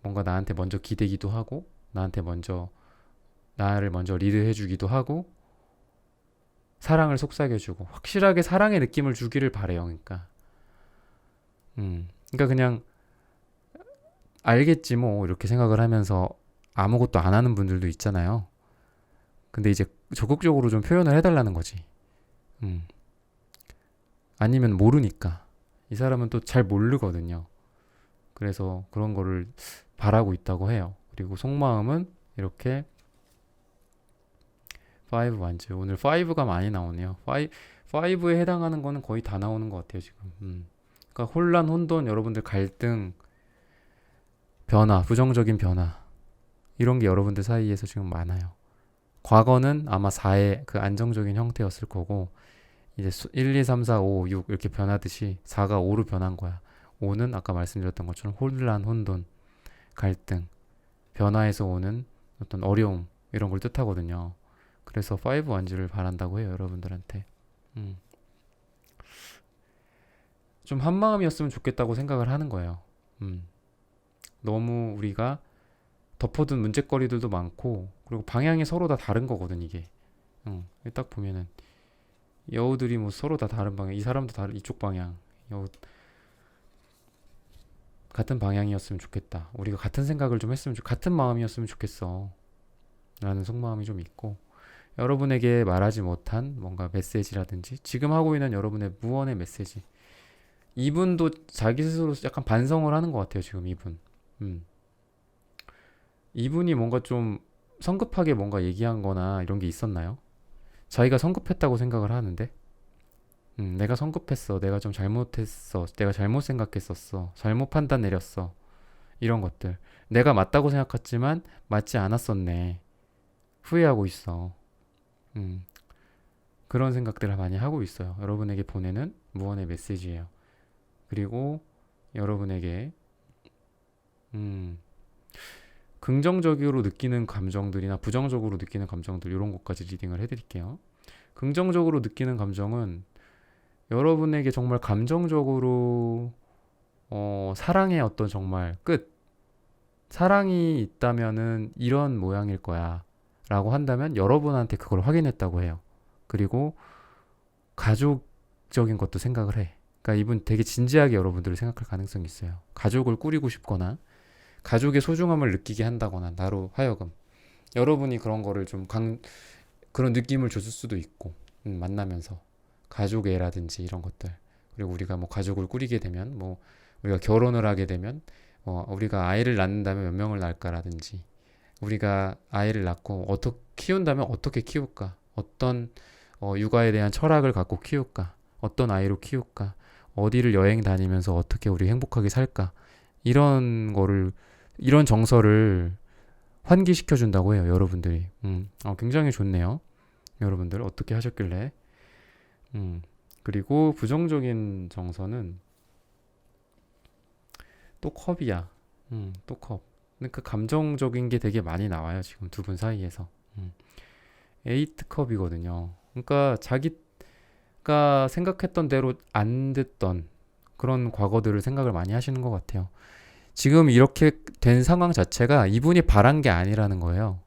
뭔가 나한테 먼저 기대기도 하고, 나를 먼저 리드해주기도 하고, 사랑을 속삭여주고, 확실하게 사랑의 느낌을 주기를 바래요. 그러니까 그냥 알겠지 뭐 이렇게 생각을 하면서 아무것도 안 하는 분들도 있잖아요. 근데 이제 적극적으로 좀 표현을 해달라는 거지. 아니면 모르니까. 이 사람은 또 잘 모르거든요. 그래서 그런 거를 바라고 있다고 해요. 그리고 속마음은 이렇게 5 완즈. 오늘 5가 많이 나오네요. 5에 해당하는 거는 거의 다 나오는 것 같아요, 지금. 그러니까 혼란, 혼돈, 여러분들 갈등, 변화, 부정적인 변화 이런 게 여러분들 사이에서 지금 많아요. 과거는 아마 4의 그 안정적인 형태였을 거고 이제 1, 2, 3, 4, 5, 6 이렇게 변하듯이 4가 5로 변한 거야. 5는 아까 말씀드렸던 것처럼 혼란, 혼돈, 갈등, 변화에서 오는 어떤 어려움 이런 걸 뜻하거든요. 그래서 5 완주를 바란다고 해요, 여러분들한테. 음. 좀 한마음이었으면 좋겠다고 생각을 하는 거예요. 너무 우리가 덮어둔 문제거리들도 많고 그리고 방향이 서로 다 다른 거거든 이게. 딱 보면은 여우들이 뭐 서로 다 다른 방향, 이 사람도 다른 이쪽 방향, 여우 같은 방향이었으면 좋겠다. 우리가 같은 생각을 좀 했으면 같은 마음이었으면 좋겠어. 라는 속마음이 좀 있고 여러분에게 말하지 못한 뭔가 메시지라든지 지금 하고 있는 여러분의 무언의 메시지 이분도 자기 스스로 약간 반성을 하는 것 같아요 지금 이분. 이분이 뭔가 좀 성급하게 뭔가 얘기한 거나 이런 게 있었나요? 자기가 성급했다고 생각을 하는데 내가 성급했어, 내가 좀 잘못했어, 내가 잘못 생각했었어, 잘못 판단 내렸어 이런 것들 내가 맞다고 생각했지만 맞지 않았었네, 후회하고 있어. 그런 생각들을 많이 하고 있어요. 여러분에게 보내는 무언의 메시지예요. 그리고 여러분에게 긍정적으로 느끼는 감정들이나 부정적으로 느끼는 감정들 이런 것까지 리딩을 해드릴게요. 긍정적으로 느끼는 감정은 여러분에게 정말 감정적으로 사랑의 어떤 정말 끝, 사랑이 있다면은 이런 모양일 거야 라고 한다면 여러분한테 그걸 확인했다고 해요. 그리고 가족적인 것도 생각을 해. 그러니까 이분 되게 진지하게 여러분들을 생각할 가능성이 있어요. 가족을 꾸리고 싶거나 가족의 소중함을 느끼게 한다거나 나로 하여금 여러분이 그런 거를 좀 그런 느낌을 줬을 수도 있고 만나면서 가족애라든지 이런 것들. 그리고 우리가 뭐 가족을 꾸리게 되면 뭐 우리가 결혼을 하게 되면 우리가 아이를 낳는다면 몇 명을 낳을까라든지 우리가 아이를 낳고 어떻게 키운다면 어떻게 키울까, 어떤 육아에 대한 철학을 갖고 키울까, 어떤 아이로 키울까, 어디를 여행 다니면서 어떻게 우리 행복하게 살까, 이런 거를, 이런 정서를 환기시켜 준다고 해요 여러분들이. 굉장히 좋네요. 여러분들 어떻게 하셨길래. 그리고 부정적인 정서는 또 컵이야. 또 컵. 근데 그 감정적인 게 되게 많이 나와요 지금 두 분 사이에서. 에이트 컵이거든요. 그러니까 자기가 생각했던 대로 안 됐던 그런 과거들을 생각을 많이 하시는 것 같아요. 지금 이렇게 된 상황 자체가 이분이 바란 게 아니라는 거예요.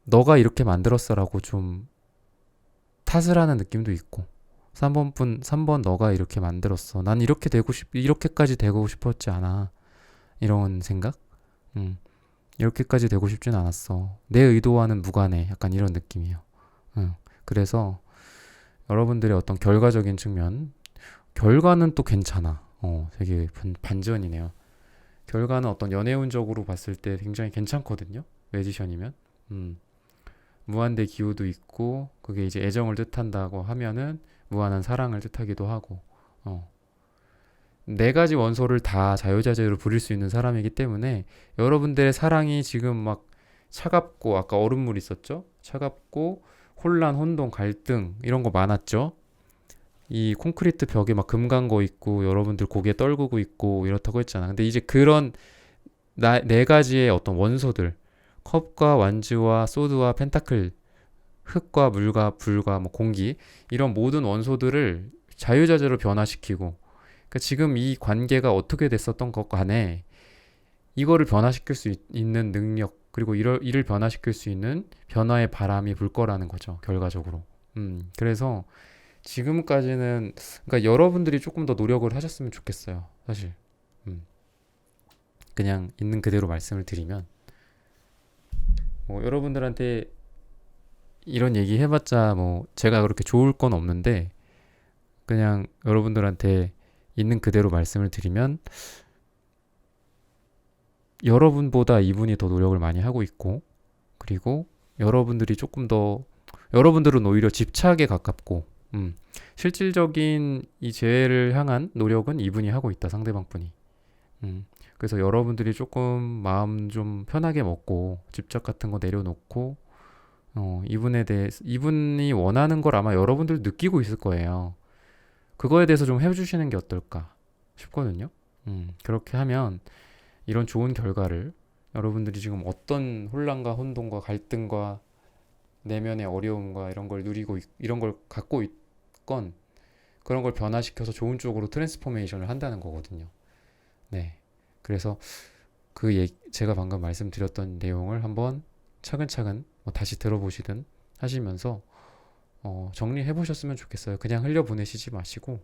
너가 이렇게 만들었어라고 좀 탓을 하는 느낌도 있고 3번 너가 이렇게 만들었어. 난 이렇게까지 되고 싶었지 않아. 이런 생각? 이렇게까지 되고 싶진 않았어. 내 의도와는 무관해. 약간 이런 느낌이에요. 그래서 여러분들의 어떤 결과적인 측면, 결과는 또 괜찮아. 되게 반전이네요. 결과는 어떤 연애운적으로 봤을 때 굉장히 괜찮거든요. 매지션이면. 무한대 기호도 있고 그게 이제 애정을 뜻한다고 하면은 무한한 사랑을 뜻하기도 하고 네 가지 원소를 다 자유자재로 부릴 수 있는 사람이기 때문에 여러분들의 사랑이 지금 막 차갑고 아까 얼음물 있었죠? 차갑고 혼란, 혼동, 갈등 이런 거 많았죠? 이 콘크리트 벽에 막 금 간 거 있고 여러분들 고개 떨구고 있고 이렇다고 했잖아. 근데 이제 그런 네 가지의 어떤 원소들 컵과 완주와 소드와 펜타클 흙과 물과 불과 뭐 공기 이런 모든 원소들을 자유자재로 변화시키고 그러니까 지금 이 관계가 어떻게 됐었던 것 간에 이거를 변화시킬 수 있는 능력 그리고 이를 변화시킬 수 있는 변화의 바람이 불 거라는 거죠 결과적으로. 그래서 지금까지는 그러니까 여러분들이 조금 더 노력을 하셨으면 좋겠어요 사실. 그냥 있는 그대로 말씀을 드리면 뭐 여러분들한테 이런 얘기 해봤자 뭐 제가 그렇게 좋을 건 없는데 그냥 여러분들한테 있는 그대로 말씀을 드리면 여러분보다 이분이 더 노력을 많이 하고 있고 그리고 여러분들이 조금 더 여러분들은 오히려 집착에 가깝고 실질적인 이 재회를 향한 노력은 이분이 하고 있다, 상대방 분이. 그래서 여러분들이 조금 마음 좀 편하게 먹고 집착 같은 거 내려놓고 이분에 대해 이분이 원하는 걸 아마 여러분들 느끼고 있을 거예요. 그거에 대해서 좀 해주시는 게 어떨까 싶거든요. 그렇게 하면 이런 좋은 결과를 여러분들이 지금 어떤 혼란과 혼동과 갈등과 내면의 어려움과 이런 걸 누리고 이런 걸 갖고 있건 그런 걸 변화시켜서 좋은 쪽으로 트랜스포메이션을 한다는 거거든요. 네. 그래서 제가 방금 말씀드렸던 내용을 한번 차근차근 뭐 다시 들어보시든 하시면서 정리해 보셨으면 좋겠어요. 그냥 흘려보내시지 마시고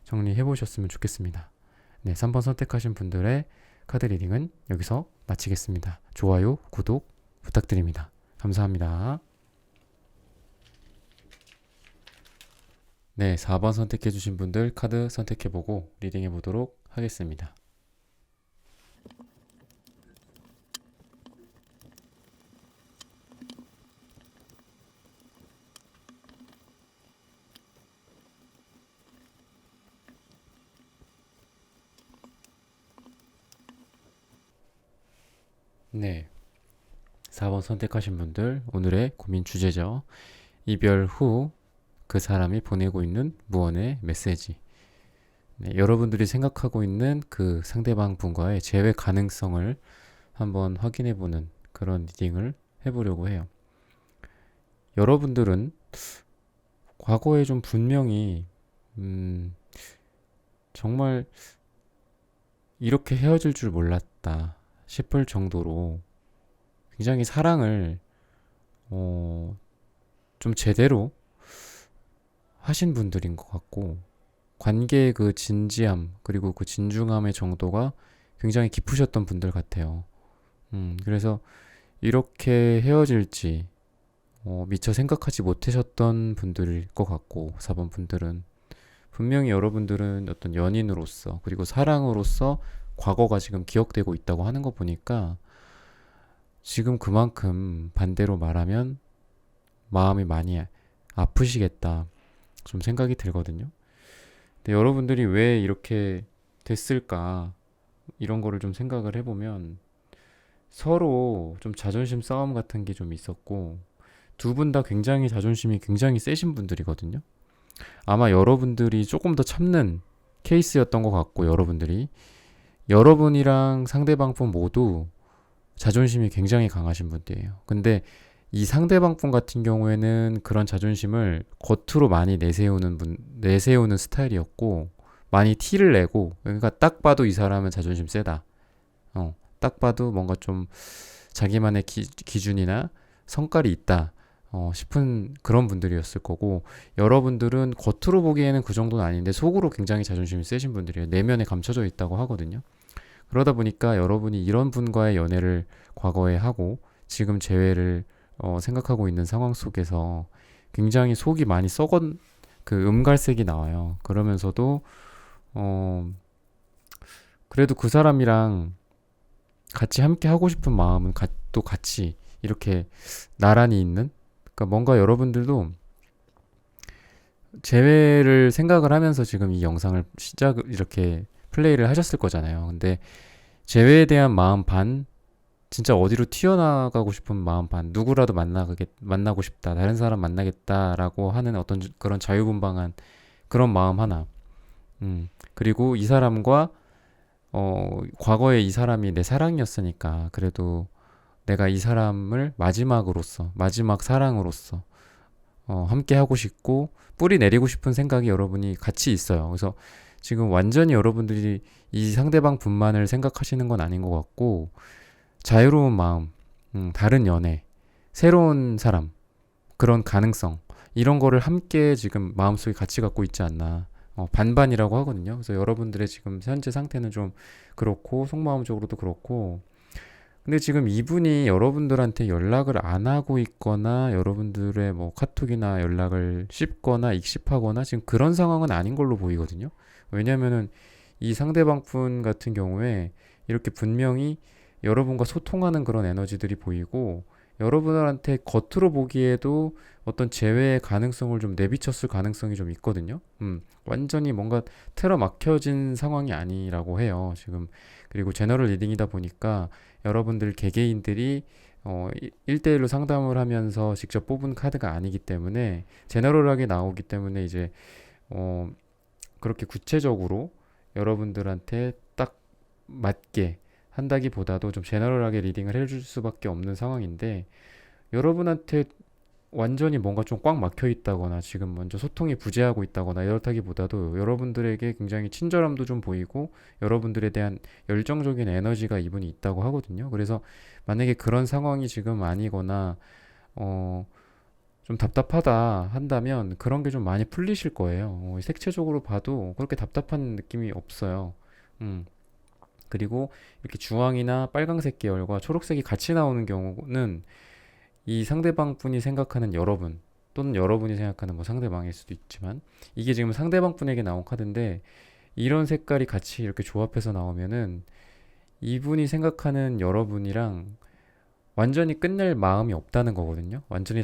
정리해 보셨으면 좋겠습니다. 네, 3번 선택하신 분들의 카드 리딩은 여기서 마치겠습니다. 좋아요, 구독 부탁드립니다. 감사합니다. 네, 4번 선택해 주신 분들 카드 선택해 보고 리딩해 보도록 하겠습니다. 네, 4번 선택하신 분들 오늘의 고민 주제죠. 이별 후 그 사람이 보내고 있는 무언의 메시지. 네, 여러분들이 생각하고 있는 그 상대방 분과의 재회 가능성을 한번 확인해보는 그런 리딩을 해보려고 해요. 여러분들은 과거에 좀 분명히 정말 이렇게 헤어질 줄 몰랐다 싶을 정도로 굉장히 사랑을 좀 제대로 하신 분들인 것 같고 관계의 그 진지함 그리고 그 진중함의 정도가 굉장히 깊으셨던 분들 같아요. 그래서 이렇게 헤어질지 미처 생각하지 못하셨던 분들일 것 같고 4번 분들은 분명히 여러분들은 어떤 연인으로서 그리고 사랑으로서 과거가 지금 기억되고 있다고 하는 거 보니까 지금 그만큼 반대로 말하면 마음이 많이 아프시겠다 좀 생각이 들거든요. 근데 여러분들이 왜 이렇게 됐을까 이런 거를 좀 생각을 해보면 서로 좀 자존심 싸움 같은 게 좀 있었고 두 분 다 굉장히 자존심이 굉장히 세신 분들이거든요. 아마 여러분들이 조금 더 참는 케이스였던 것 같고 여러분이랑 상대방 분 모두 자존심이 굉장히 강하신 분들이에요. 근데 이 상대방 분 같은 경우에는 그런 자존심을 겉으로 많이 내세우는 스타일이었고 많이 티를 내고 그러니까 딱 봐도 이 사람은 자존심 세다. 딱 봐도 뭔가 좀 자기만의 기준이나 성깔이 있다. 싶은 그런 분들이었을 거고 여러분들은 겉으로 보기에는 그 정도는 아닌데 속으로 굉장히 자존심이 세신 분들이에요. 내면에 감춰져 있다고 하거든요. 그러다 보니까 여러분이 이런 분과의 연애를 과거에 하고 지금 재회를 생각하고 있는 상황 속에서 굉장히 속이 많이 썩은 그 음갈색이 나와요. 그러면서도 그래도 그 사람이랑 같이 함께 하고 싶은 마음은 또 같이 이렇게 나란히 있는 그러니까 뭔가 여러분들도 재회를 생각을 하면서 지금 이 영상을 이렇게 플레이를 하셨을 거잖아요. 근데 재회에 대한 마음 반 진짜 어디로 튀어나가고 싶은 마음 반 누구라도 만나고 싶다 다른 사람 만나겠다라고 하는 어떤 그런 자유분방한 그런 마음 하나 그리고 이 사람과 과거에 이 사람이 내 사랑이었으니까 그래도 내가 이 사람을 마지막 사랑으로서 함께 하고 싶고 뿌리 내리고 싶은 생각이 여러분이 같이 있어요. 그래서 지금 완전히 여러분들이 이 상대방 분만을 생각하시는 건 아닌 것 같고 자유로운 마음, 다른 연애, 새로운 사람, 그런 가능성 이런 거를 함께 지금 마음속에 같이 갖고 있지 않나 반반이라고 하거든요. 그래서 여러분들의 지금 현재 상태는 좀 그렇고 속마음적으로도 그렇고 근데 지금 이분이 여러분들한테 연락을 안 하고 있거나 여러분들의 뭐 카톡이나 연락을 씹거나 익십하거나 지금 그런 상황은 아닌 걸로 보이거든요. 왜냐면은 이 상대방 분 같은 경우에 이렇게 분명히 여러분과 소통하는 그런 에너지들이 보이고 여러분들한테 겉으로 보기에도 어떤 재회의 가능성을 좀 내비쳤을 가능성이 좀 있거든요. 완전히 뭔가 틀어막혀진 상황이 아니라고 해요, 지금. 그리고 제너럴 리딩이다 보니까 여러분들 개개인들이 1대1로 상담을 하면서 직접 뽑은 카드가 아니기 때문에 제너럴하게 나오기 때문에 이제 어, 그렇게 구체적으로 여러분들한테 딱 맞게 한다기보다도 좀 제너럴하게 리딩을 해줄 수밖에 없는 상황인데 여러분한테 완전히 뭔가 좀 꽉 막혀 있다거나 지금 먼저 소통이 부재하고 있다거나 이렇다기보다도 여러분들에게 굉장히 친절함도 좀 보이고 여러분들에 대한 열정적인 에너지가 이분이 있다고 하거든요. 그래서 만약에 그런 상황이 지금 아니거나 어, 좀 답답하다 한다면 그런 게 좀 많이 풀리실 거예요. 색채적으로 봐도 그렇게 답답한 느낌이 없어요. 음. 그리고 이렇게 주황이나 빨강색 계열과 초록색이 같이 나오는 경우는 이 상대방 분이 생각하는 여러분 또는 여러분이 생각하는 뭐 상대방일 수도 있지만 이게 지금 상대방 분에게 나온 카드인데 이런 색깔이 같이 이렇게 조합해서 나오면은 이분이 생각하는 여러분이랑 완전히 끝낼 마음이 없다는 거거든요. 완전히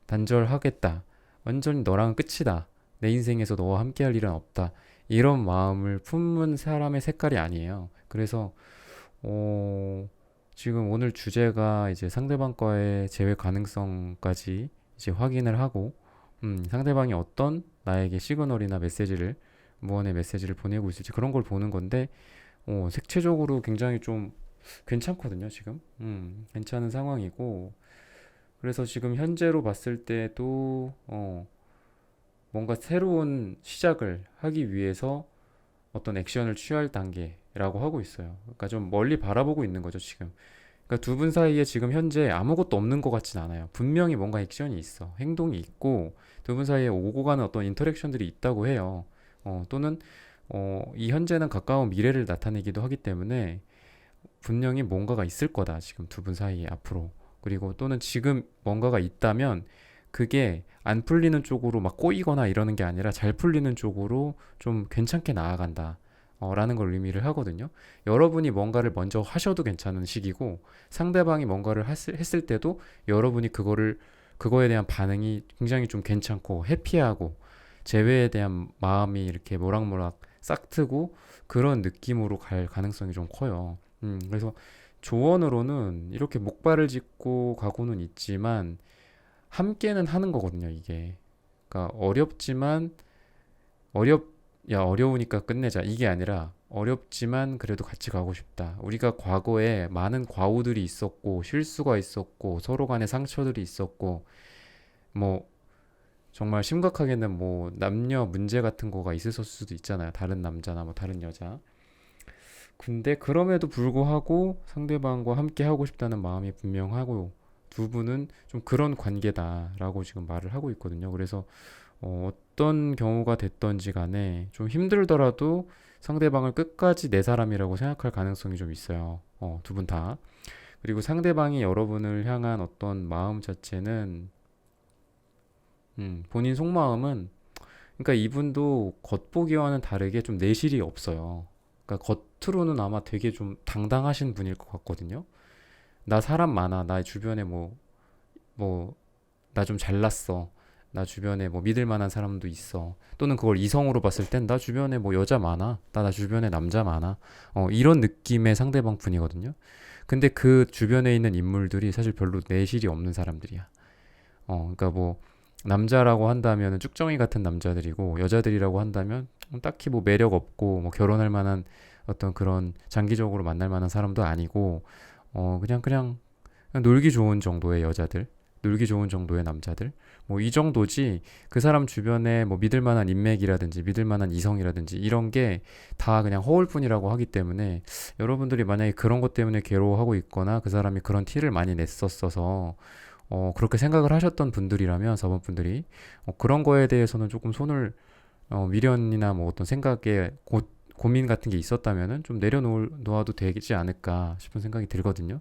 단절하겠다. 완전히 너랑 끝이다. 내 인생에서 너와 함께 할 일은 없다. 이런 마음을 품은 사람의 색깔이 아니에요. 그래서 어, 지금 오늘 주제가 이제 상대방과의 재회 가능성까지 이제 확인을 하고, 상대방이 어떤 나에게 시그널이나 메시지를, 무언의 메시지를 보내고 있을지 그런 걸 보는 건데, 색채적으로 굉장히 좀 괜찮거든요, 지금. 괜찮은 상황이고, 그래서 지금 현재로 봤을 때도, 뭔가 새로운 시작을 하기 위해서 어떤 액션을 취할 단계라고 하고 있어요. 그러니까 좀 멀리 바라보고 있는 거죠, 지금. 그러니까 두 분 사이에 지금 현재 아무것도 없는 것 같진 않아요. 분명히 뭔가 액션이 있어. 행동이 있고 두 분 사이에 오고 가는 어떤 인터랙션들이 있다고 해요. 또는 이 현재는 가까운 미래를 나타내기도 하기 때문에 분명히 뭔가가 있을 거다. 지금 두 분 사이에 앞으로. 그리고 또는 지금 뭔가가 있다면 그게 안 풀리는 쪽으로 막 꼬이거나 이러는 게 아니라 잘 풀리는 쪽으로 좀 괜찮게 나아간다. 라는 걸 의미를 하거든요. 여러분이 뭔가를 먼저 하셔도 괜찮은 시기고 상대방이 뭔가를 했을 때도 여러분이 그거에 대한 반응이 굉장히 좀 괜찮고 해피하고 재회에 대한 마음이 이렇게 모락모락 싹트고 그런 느낌으로 갈 가능성이 좀 커요. 그래서 조언으로는 이렇게 목발을 짚고 가고는 있지만 함께는 하는 거거든요, 이게. 그러니까 어렵 어려우니까 끝내자 이게 아니라 어렵지만 그래도 같이 가고 싶다. 우리가 과거에 많은 과오들이 있었고 실수가 있었고 서로 간의 상처들이 있었고 뭐 정말 심각하게는 뭐 남녀 문제 같은 거가 있었을 수도 있잖아요. 다른 남자나 뭐 다른 여자. 근데 그럼에도 불구하고 상대방과 함께 하고 싶다는 마음이 분명하고 두 분은 좀 그런 관계다라고 지금 말을 하고 있거든요. 그래서 어떤 경우가 됐던지 간에 좀 힘들더라도 상대방을 끝까지 내 사람이라고 생각할 가능성이 좀 있어요. 두 분 다. 그리고 상대방이 여러분을 향한 어떤 마음 자체는 본인 속마음은 그러니까 이분도 겉보기와는 다르게 좀 내실이 없어요. 그러니까 겉으로는 아마 되게 좀 당당하신 분일 것 같거든요. 나 사람 많아. 나 주변에 나 좀 잘났어. 나 주변에 뭐 믿을 만한 사람도 있어. 또는 그걸 이성으로 봤을 땐 나 주변에 뭐 여자 많아. 나 주변에 남자 많아. 이런 느낌의 상대방 분이거든요. 근데 그 주변에 있는 인물들이 사실 별로 내실이 없는 사람들이야. 그러니까 뭐 남자라고 한다면 쭉정이 같은 남자들이고 여자들이라고 한다면 딱히 뭐 매력 없고 뭐 결혼할 만한 어떤 그런 장기적으로 만날 만한 사람도 아니고 그냥 놀기 좋은 정도의 여자들, 놀기 좋은 정도의 남자들, 뭐 이 정도지 그 사람 주변에 뭐 믿을 만한 인맥이라든지 믿을 만한 이성이라든지 이런 게 다 그냥 허울뿐이라고 하기 때문에 여러분들이 만약에 그런 것 때문에 괴로워하고 있거나 그 사람이 그런 티를 많이 냈었어서 그렇게 생각을 하셨던 분들이라면 4번 분들이 그런 거에 대해서는 조금 손을 미련이나 뭐 어떤 생각에 고민 같은 게 있었다면은 좀 내려놓아도 되지 않을까 싶은 생각이 들거든요.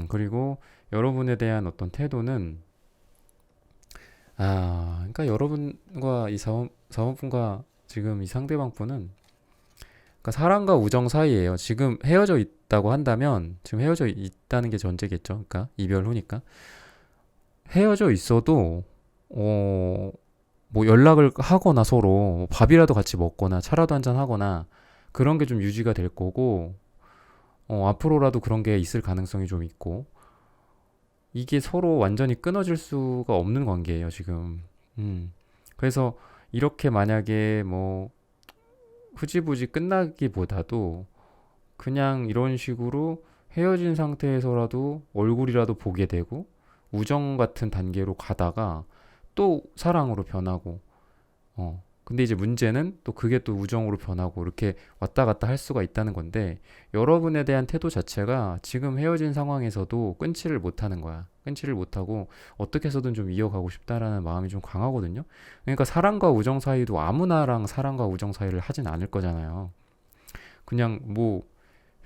그리고 여러분에 대한 어떤 태도는 그러니까 여러분과 이 사원분과 지금 이 상대방 분은 그러니까 사랑과 우정 사이예요. 지금 헤어져 있다고 한다면 지금 헤어져 있다는 게 전제겠죠. 그러니까 이별 후니까 헤어져 있어도 어, 뭐 연락을 하거나 서로 뭐 밥이라도 같이 먹거나 차라도 한잔 하거나 그런 게 좀 유지가 될 거고 앞으로라도 그런 게 있을 가능성이 좀 있고 이게 서로 완전히 끊어질 수가 없는 관계예요, 지금. 그래서 이렇게 만약에 뭐 흐지부지 끝나기보다도 그냥 이런 식으로 헤어진 상태에서라도 얼굴이라도 보게 되고 우정 같은 단계로 가다가 또 사랑으로 변하고 근데 이제 문제는 또 그게 또 우정으로 변하고 이렇게 왔다 갔다 할 수가 있다는 건데 여러분에 대한 태도 자체가 지금 헤어진 상황에서도 끊지를 못하는 거야. 끊지를 못하고 어떻게 해서든 좀 이어가고 싶다라는 마음이 좀 강하거든요. 그러니까 사랑과 우정 사이도 아무나랑 사랑과 우정 사이를 하진 않을 거잖아요. 그냥 뭐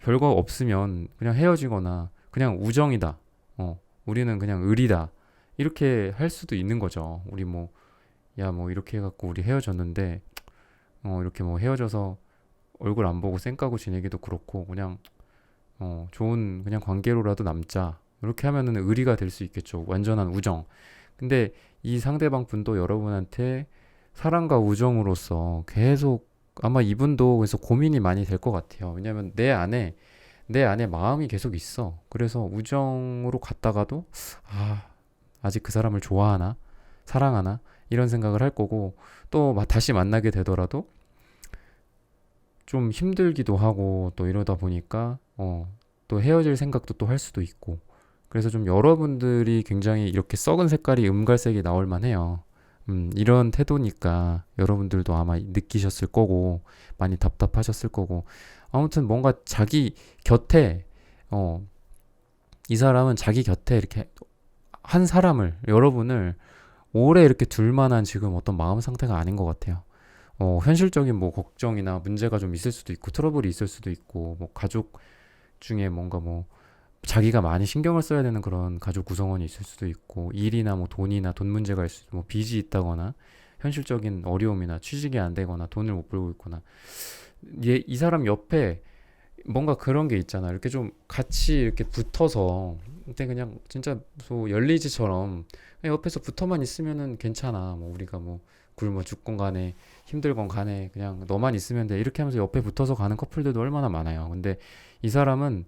별거 없으면 그냥 헤어지거나 그냥 우정이다. 우리는 그냥 의리다. 이렇게 할 수도 있는 거죠. 우리 뭐 야 뭐 이렇게 해갖고 우리 헤어졌는데 이렇게 뭐 헤어져서 얼굴 안 보고 쌩 까고 지내기도 그렇고 그냥 좋은 그냥 관계로라도 남자 이렇게 하면은 의리가 될 수 있겠죠. 완전한 우정. 근데 이 상대방 분도 여러분한테 사랑과 우정으로서 계속 아마 이분도 그래서 고민이 많이 될 것 같아요. 왜냐면 내 안에 마음이 계속 있어. 그래서 우정으로 갔다가도 아직 그 사람을 좋아하나 사랑하나 이런 생각을 할 거고 또 다시 만나게 되더라도 좀 힘들기도 하고 또 이러다 보니까 또 헤어질 생각도 또 할 수도 있고 그래서 좀 여러분들이 굉장히 이렇게 썩은 색깔이 음갈색이 나올 만해요. 이런 태도니까 여러분들도 아마 느끼셨을 거고 많이 답답하셨을 거고 아무튼 뭔가 자기 곁에 이 사람은 자기 곁에 이렇게 한 사람을 여러분을 오래 이렇게 둘 만한 지금 어떤 마음 상태가 아닌 것 같아요. 현실적인 뭐 걱정이나 문제가 좀 있을 수도 있고 트러블이 있을 수도 있고 뭐 가족 중에 뭔가 뭐 자기가 많이 신경을 써야 되는 그런 가족 구성원이 있을 수도 있고 일이나 뭐 돈이나 돈 문제가 있을 수도 뭐 빚이 있다거나 현실적인 어려움이나 취직이 안 되거나 돈을 못 벌고 있거나 이 사람 옆에 뭔가 그런 게 있잖아. 이렇게 좀 같이 이렇게 붙어서 근데 그냥 진짜 뭐 열리지처럼 그냥 옆에서 붙어만 있으면은 괜찮아. 뭐 우리가 뭐 굶어 죽건 간에 힘들건 간에 그냥 너만 있으면 돼. 이렇게 하면서 옆에 붙어서 가는 커플들도 얼마나 많아요. 근데 이 사람은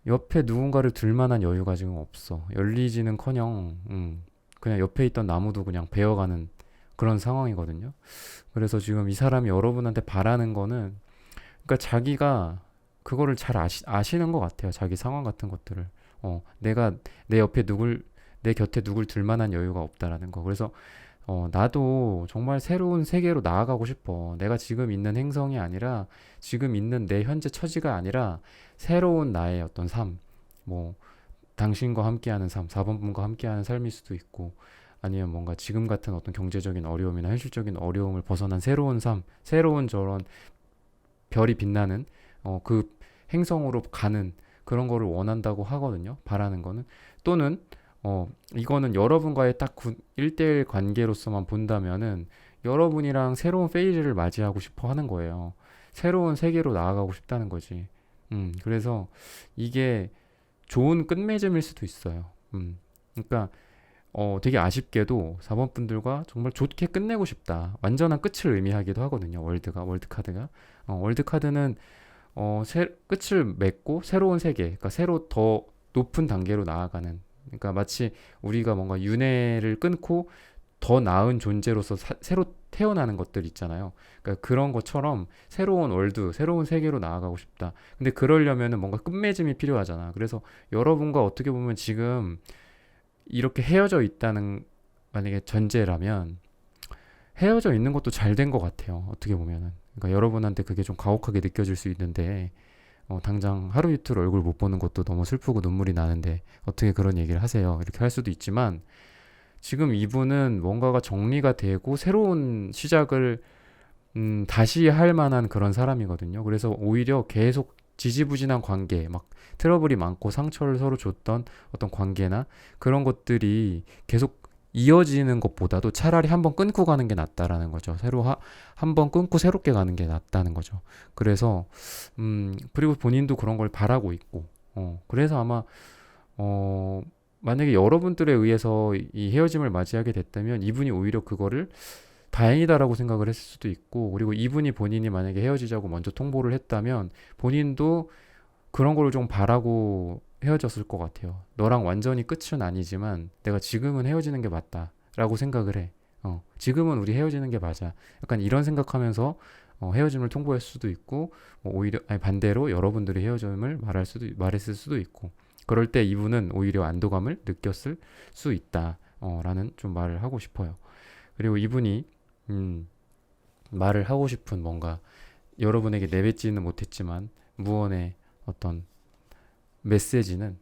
옆에 누군가를 둘 만한 여유가 지금 없어. 열리지는커녕 그냥 옆에 있던 나무도 그냥 베어가는 그런 상황이거든요. 그래서 지금 이 사람이 여러분한테 바라는 거는 그러니까 자기가 그거를 잘 아시는 것 같아요. 자기 상황 같은 것들을. 내가 내 옆에 내 곁에 누굴 둘 만한 여유가 없다라는 거. 그래서 나도 정말 새로운 세계로 나아가고 싶어. 내가 지금 있는 행성이 아니라 지금 있는 내 현재 처지가 아니라 새로운 나의 어떤 삶. 뭐 당신과 함께하는 삶, 4번 분과 함께하는 삶일 수도 있고 아니면 뭔가 지금 같은 어떤 경제적인 어려움이나 현실적인 어려움을 벗어난 새로운 삶, 새로운 저런 별이 빛나는 그 행성으로 가는 그런 거를 원한다고 하거든요. 바라는 거는 또는 이거는 여러분과의 딱 1대1 관계로서만 본다면은 여러분이랑 새로운 페이지를 맞이하고 싶어 하는 거예요. 새로운 세계로 나아가고 싶다는 거지. 그래서 이게 좋은 끝맺음일 수도 있어요. 그러니까 되게 아쉽게도 4번 분들과 정말 좋게 끝내고 싶다. 완전한 끝을 의미하기도 하거든요. 월드카드가. 월드카드는 끝을 맺고 새로운 세계, 그러니까 새로 더 높은 단계로 나아가는. 그러니까 마치 우리가 뭔가 윤회를 끊고 더 나은 존재로서 새로 태어나는 것들 있잖아요. 그러니까 그런 것처럼 새로운 월드, 새로운 세계로 나아가고 싶다. 근데 그러려면은 뭔가 끝맺음이 필요하잖아. 그래서 여러분과 어떻게 보면 지금 이렇게 헤어져 있다는 만약에 전제라면 헤어져 있는 것도 잘 된 것 같아요. 어떻게 보면은. 그러니까 여러분한테 그게 좀 가혹하게 느껴질 수 있는데 당장 하루 이틀 얼굴 못 보는 것도 너무 슬프고 눈물이 나는데 어떻게 그런 얘기를 하세요. 이렇게 할 수도 있지만 지금 이분은 뭔가가 정리가 되고 새로운 시작을 다시 할 만한 그런 사람이거든요. 그래서 오히려 계속 지지부진한 관계, 막 트러블이 많고 상처를 서로 줬던 어떤 관계나 그런 것들이 계속 이어지는 것보다도 차라리 한번 끊고 가는 게 낫다라는 거죠. 한번 끊고 새롭게 가는 게 낫다는 거죠. 그래서 그리고 본인도 그런 걸 바라고 있고, 그래서 아마 만약에 여러분들에 의해서 이 헤어짐을 맞이하게 됐다면 이분이 오히려 그거를 다행이다라고 생각을 했을 수도 있고, 그리고 이분이 본인이 만약에 헤어지자고 먼저 통보를 했다면 본인도 그런 거를 좀 바라고 헤어졌을 것 같아요. 너랑 완전히 끝은 아니지만 내가 지금은 헤어지는 게 맞다라고 생각을 해. 지금은 우리 헤어지는 게 맞아. 약간 이런 생각하면서 헤어짐을 통보할 수도 있고, 오히려 아니 반대로 여러분들이 헤어짐을 말했을 수도 있고, 그럴 때 이분은 오히려 안도감을 느꼈을 수 있다. 라는 좀 말을 하고 싶어요. 그리고 이분이 말을 하고 싶은 뭔가 여러분에게 내뱉지는 못했지만 무언의 어떤 메시지는,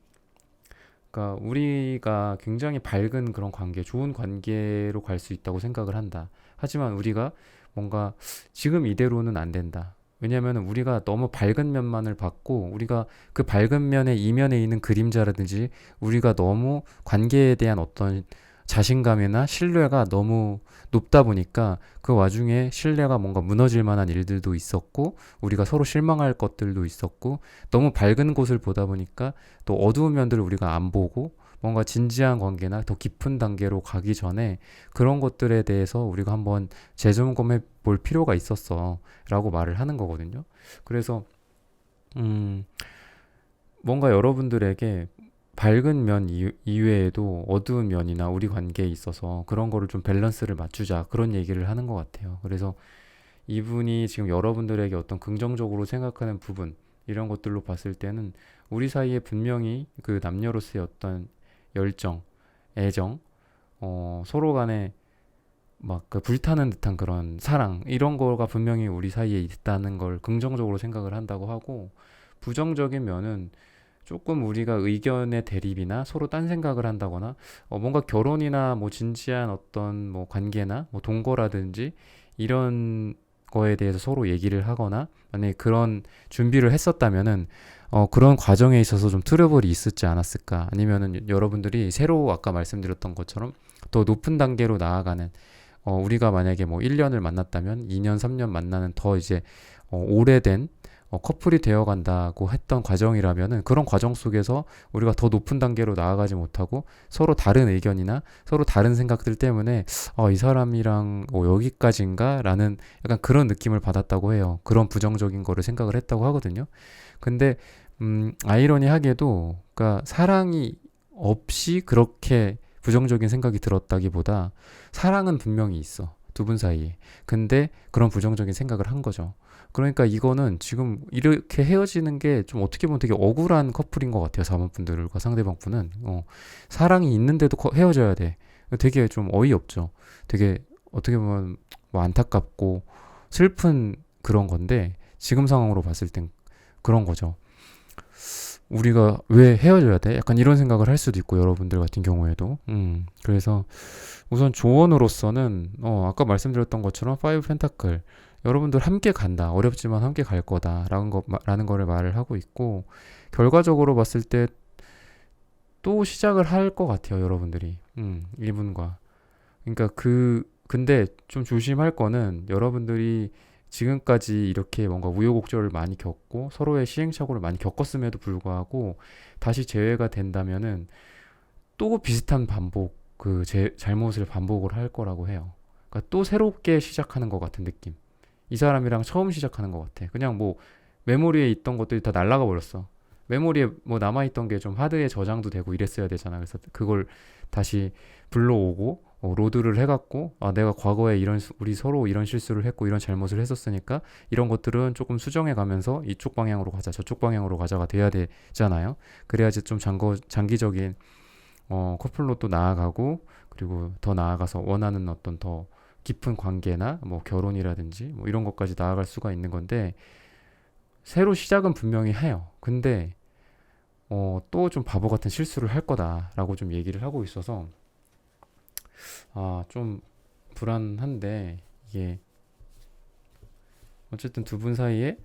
그러니까 우리가 굉장히 밝은 그런 관계, 좋은 관계로 갈 수 있다고 생각을 한다. 하지만 우리가 뭔가 지금 이대로는 안 된다. 왜냐하면 우리가 너무 밝은 면만을 봤고, 우리가 그 밝은 면의 이면에 있는 그림자라든지 우리가 너무 관계에 대한 어떤 자신감이나 신뢰가 너무 높다 보니까 그 와중에 신뢰가 뭔가 무너질 만한 일들도 있었고, 우리가 서로 실망할 것들도 있었고, 너무 밝은 곳을 보다 보니까 또 어두운 면들을 우리가 안 보고, 뭔가 진지한 관계나 더 깊은 단계로 가기 전에 그런 것들에 대해서 우리가 한번 재점검해 볼 필요가 있었어 라고 말을 하는 거거든요. 그래서 뭔가 여러분들에게 밝은 면 이외에도 어두운 면이나 우리 관계에 있어서 그런 거를 좀 밸런스를 맞추자, 그런 얘기를 하는 것 같아요. 그래서 이분이 지금 여러분들에게 어떤 긍정적으로 생각하는 부분, 이런 것들로 봤을 때는 우리 사이에 분명히 그 남녀로서의 어떤 열정, 애정, 서로 간에 막 그 불타는 듯한 그런 사랑, 이런 거가 분명히 우리 사이에 있다는 걸 긍정적으로 생각을 한다고 하고, 부정적인 면은 조금 우리가 의견의 대립이나 서로 딴 생각을 한다거나, 뭔가 결혼이나 뭐 진지한 어떤 뭐 관계나 뭐 동거라든지 이런 거에 대해서 서로 얘기를 하거나, 만약에 그런 준비를 했었다면은 그런 과정에 있어서 좀 트러블이 있었지 않았을까. 아니면은 여러분들이 새로 아까 말씀드렸던 것처럼 더 높은 단계로 나아가는, 우리가 만약에 뭐 1년을 만났다면 2년, 3년 만나는 더 이제 오래된 커플이 되어 간다고 했던 과정이라면은, 그런 과정 속에서 우리가 더 높은 단계로 나아가지 못하고 서로 다른 의견이나 서로 다른 생각들 때문에 이 사람이랑 여기까지인가 라는 약간 그런 느낌을 받았다고 해요. 그런 부정적인 거를 생각을 했다고 하거든요. 근데 아이러니하게도, 그러니까 사랑이 없이 그렇게 부정적인 생각이 들었다기보다 사랑은 분명히 있어, 두 분 사이에. 근데 그런 부정적인 생각을 한 거죠. 그러니까 이거는 지금 이렇게 헤어지는 게 좀 어떻게 보면 되게 억울한 커플인 것 같아요. 자문분들과 상대방 분은 사랑이 있는데도 헤어져야 돼. 되게 좀 어이없죠. 되게 어떻게 보면 뭐 안타깝고 슬픈 그런 건데, 지금 상황으로 봤을 땐 그런 거죠. 우리가 왜 헤어져야 돼? 약간 이런 생각을 할 수도 있고, 여러분들 같은 경우에도. 그래서 우선 조언으로서는 아까 말씀드렸던 것처럼 파이브 펜타클, 여러분들 함께 간다, 어렵지만 함께 갈 거다 라는 거를 말을 하고 있고, 결과적으로 봤을 때 또 시작을 할 것 같아요, 여러분들이. 이분과. 그러니까 근데 좀 조심할 거는, 여러분들이 지금까지 이렇게 뭔가 우여곡절을 많이 겪고 서로의 시행착오를 많이 겪었음에도 불구하고 다시 재회가 된다면은 또 비슷한 잘못을 반복을 할 거라고 해요. 그러니까 또 새롭게 시작하는 것 같은 느낌. 이 사람이랑 처음 시작하는 것 같아. 그냥 뭐 메모리에 있던 것들이 다 날아가 버렸어. 메모리에 뭐 남아있던 게 좀 하드에 저장도 되고 이랬어야 되잖아. 그래서 그걸 다시 불러오고 로드를 해갖고, 내가 과거에 우리 서로 이런 실수를 했고 이런 잘못을 했었으니까 이런 것들은 조금 수정해 가면서 이쪽 방향으로 가자, 저쪽 방향으로 가자가 돼야 되잖아요. 그래야지 좀 장기적인 커플로 또 나아가고, 그리고 더 나아가서 원하는 어떤 더 깊은 관계나 뭐 결혼이라든지 뭐 이런 것까지 나아갈 수가 있는 건데, 새로 시작은 분명히 해요. 근데 또 좀 바보 같은 실수를 할 거다라고 좀 얘기를 하고 있어서 좀 불안한데, 이게 어쨌든 두 분 사이에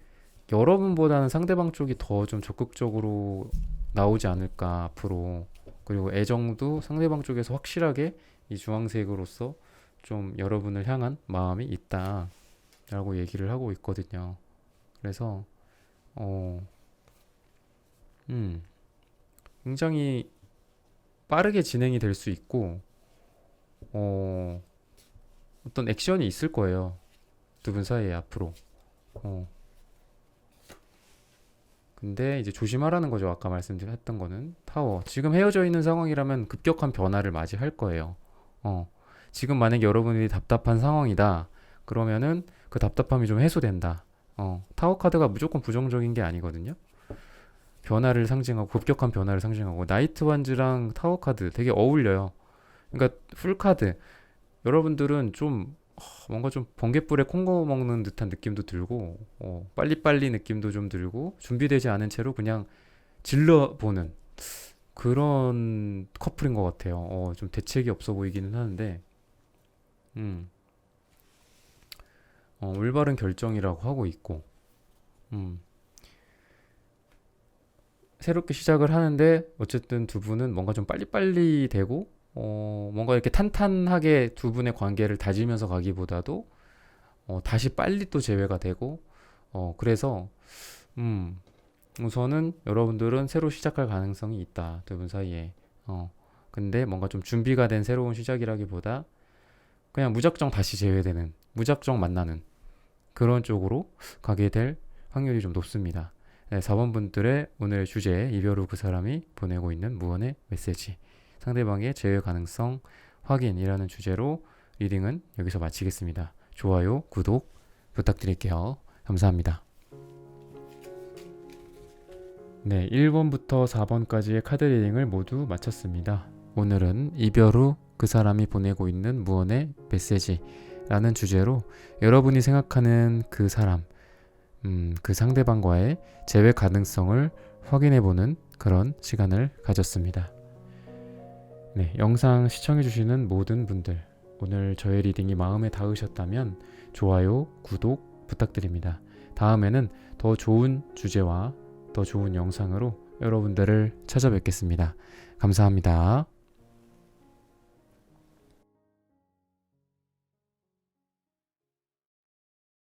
여러분보다는 상대방 쪽이 더 좀 적극적으로 나오지 않을까 앞으로. 그리고 애정도 상대방 쪽에서 확실하게 이 주황색으로서 좀 여러분을 향한 마음이 있다라고 얘기를 하고 있거든요. 그래서 어, 음, 굉장히 빠르게 진행이 될 수 있고 어, 어떤 액션이 있을 거예요. 두 분 사이에 앞으로. 어, 근데 이제 조심하라는 거죠. 아까 말씀드렸던 거는 타워. 지금 헤어져 있는 상황이라면 급격한 변화를 맞이할 거예요. 어, 지금 만약에 여러분이 답답한 상황이다. 그러면은 그 답답함이 좀 해소된다. 타워 카드가 무조건 부정적인 게 아니거든요. 변화를 상징하고 급격한 변화를 상징하고 나이트 완즈랑 타워 카드 되게 어울려요. 그러니까 풀 카드 여러분들은 좀 뭔가 좀 번갯불에 콩고 먹는 듯한 느낌도 들고 빨리빨리 느낌도 좀 들고 준비되지 않은 채로 그냥 질러보는 그런 커플인 것 같아요. 좀 대책이 없어 보이기는 하는데 음, 올바른 결정이라고 하고 있고 음, 새롭게 시작을 하는데 어쨌든 두 분은 뭔가 좀 빨리빨리 되고 뭔가 이렇게 탄탄하게 두 분의 관계를 다지면서 가기보다도 다시 빨리 또 재회가 되고 그래서 음, 우선은 여러분들은 새로 시작할 가능성이 있다. 두 분 사이에. 근데 뭔가 좀 준비가 된 새로운 시작이라기보다 그냥 무작정 다시 재회되는, 무작정 만나는 그런 쪽으로 가게 될 확률이 좀 높습니다. 네, 4번 분들의 오늘의 주제, 이별 후 그 사람이 보내고 있는 무언의 메시지. 상대방의 재회 가능성 확인이라는 주제로 리딩은 여기서 마치겠습니다. 좋아요, 구독 부탁드릴게요. 감사합니다. 네, 1번부터 4번까지의 카드 리딩을 모두 마쳤습니다. 오늘은 이별 후 그 사람이 보내고 있는 무언의 메시지라는 주제로 여러분이 생각하는 그 사람, 그 상대방과의 재회 가능성을 확인해보는 그런 시간을 가졌습니다. 네, 영상 시청해주시는 모든 분들, 오늘 저의 리딩이 마음에 닿으셨다면 좋아요, 구독 부탁드립니다. 다음에는 더 좋은 주제와 더 좋은 영상으로 여러분들을 찾아뵙겠습니다. 감사합니다.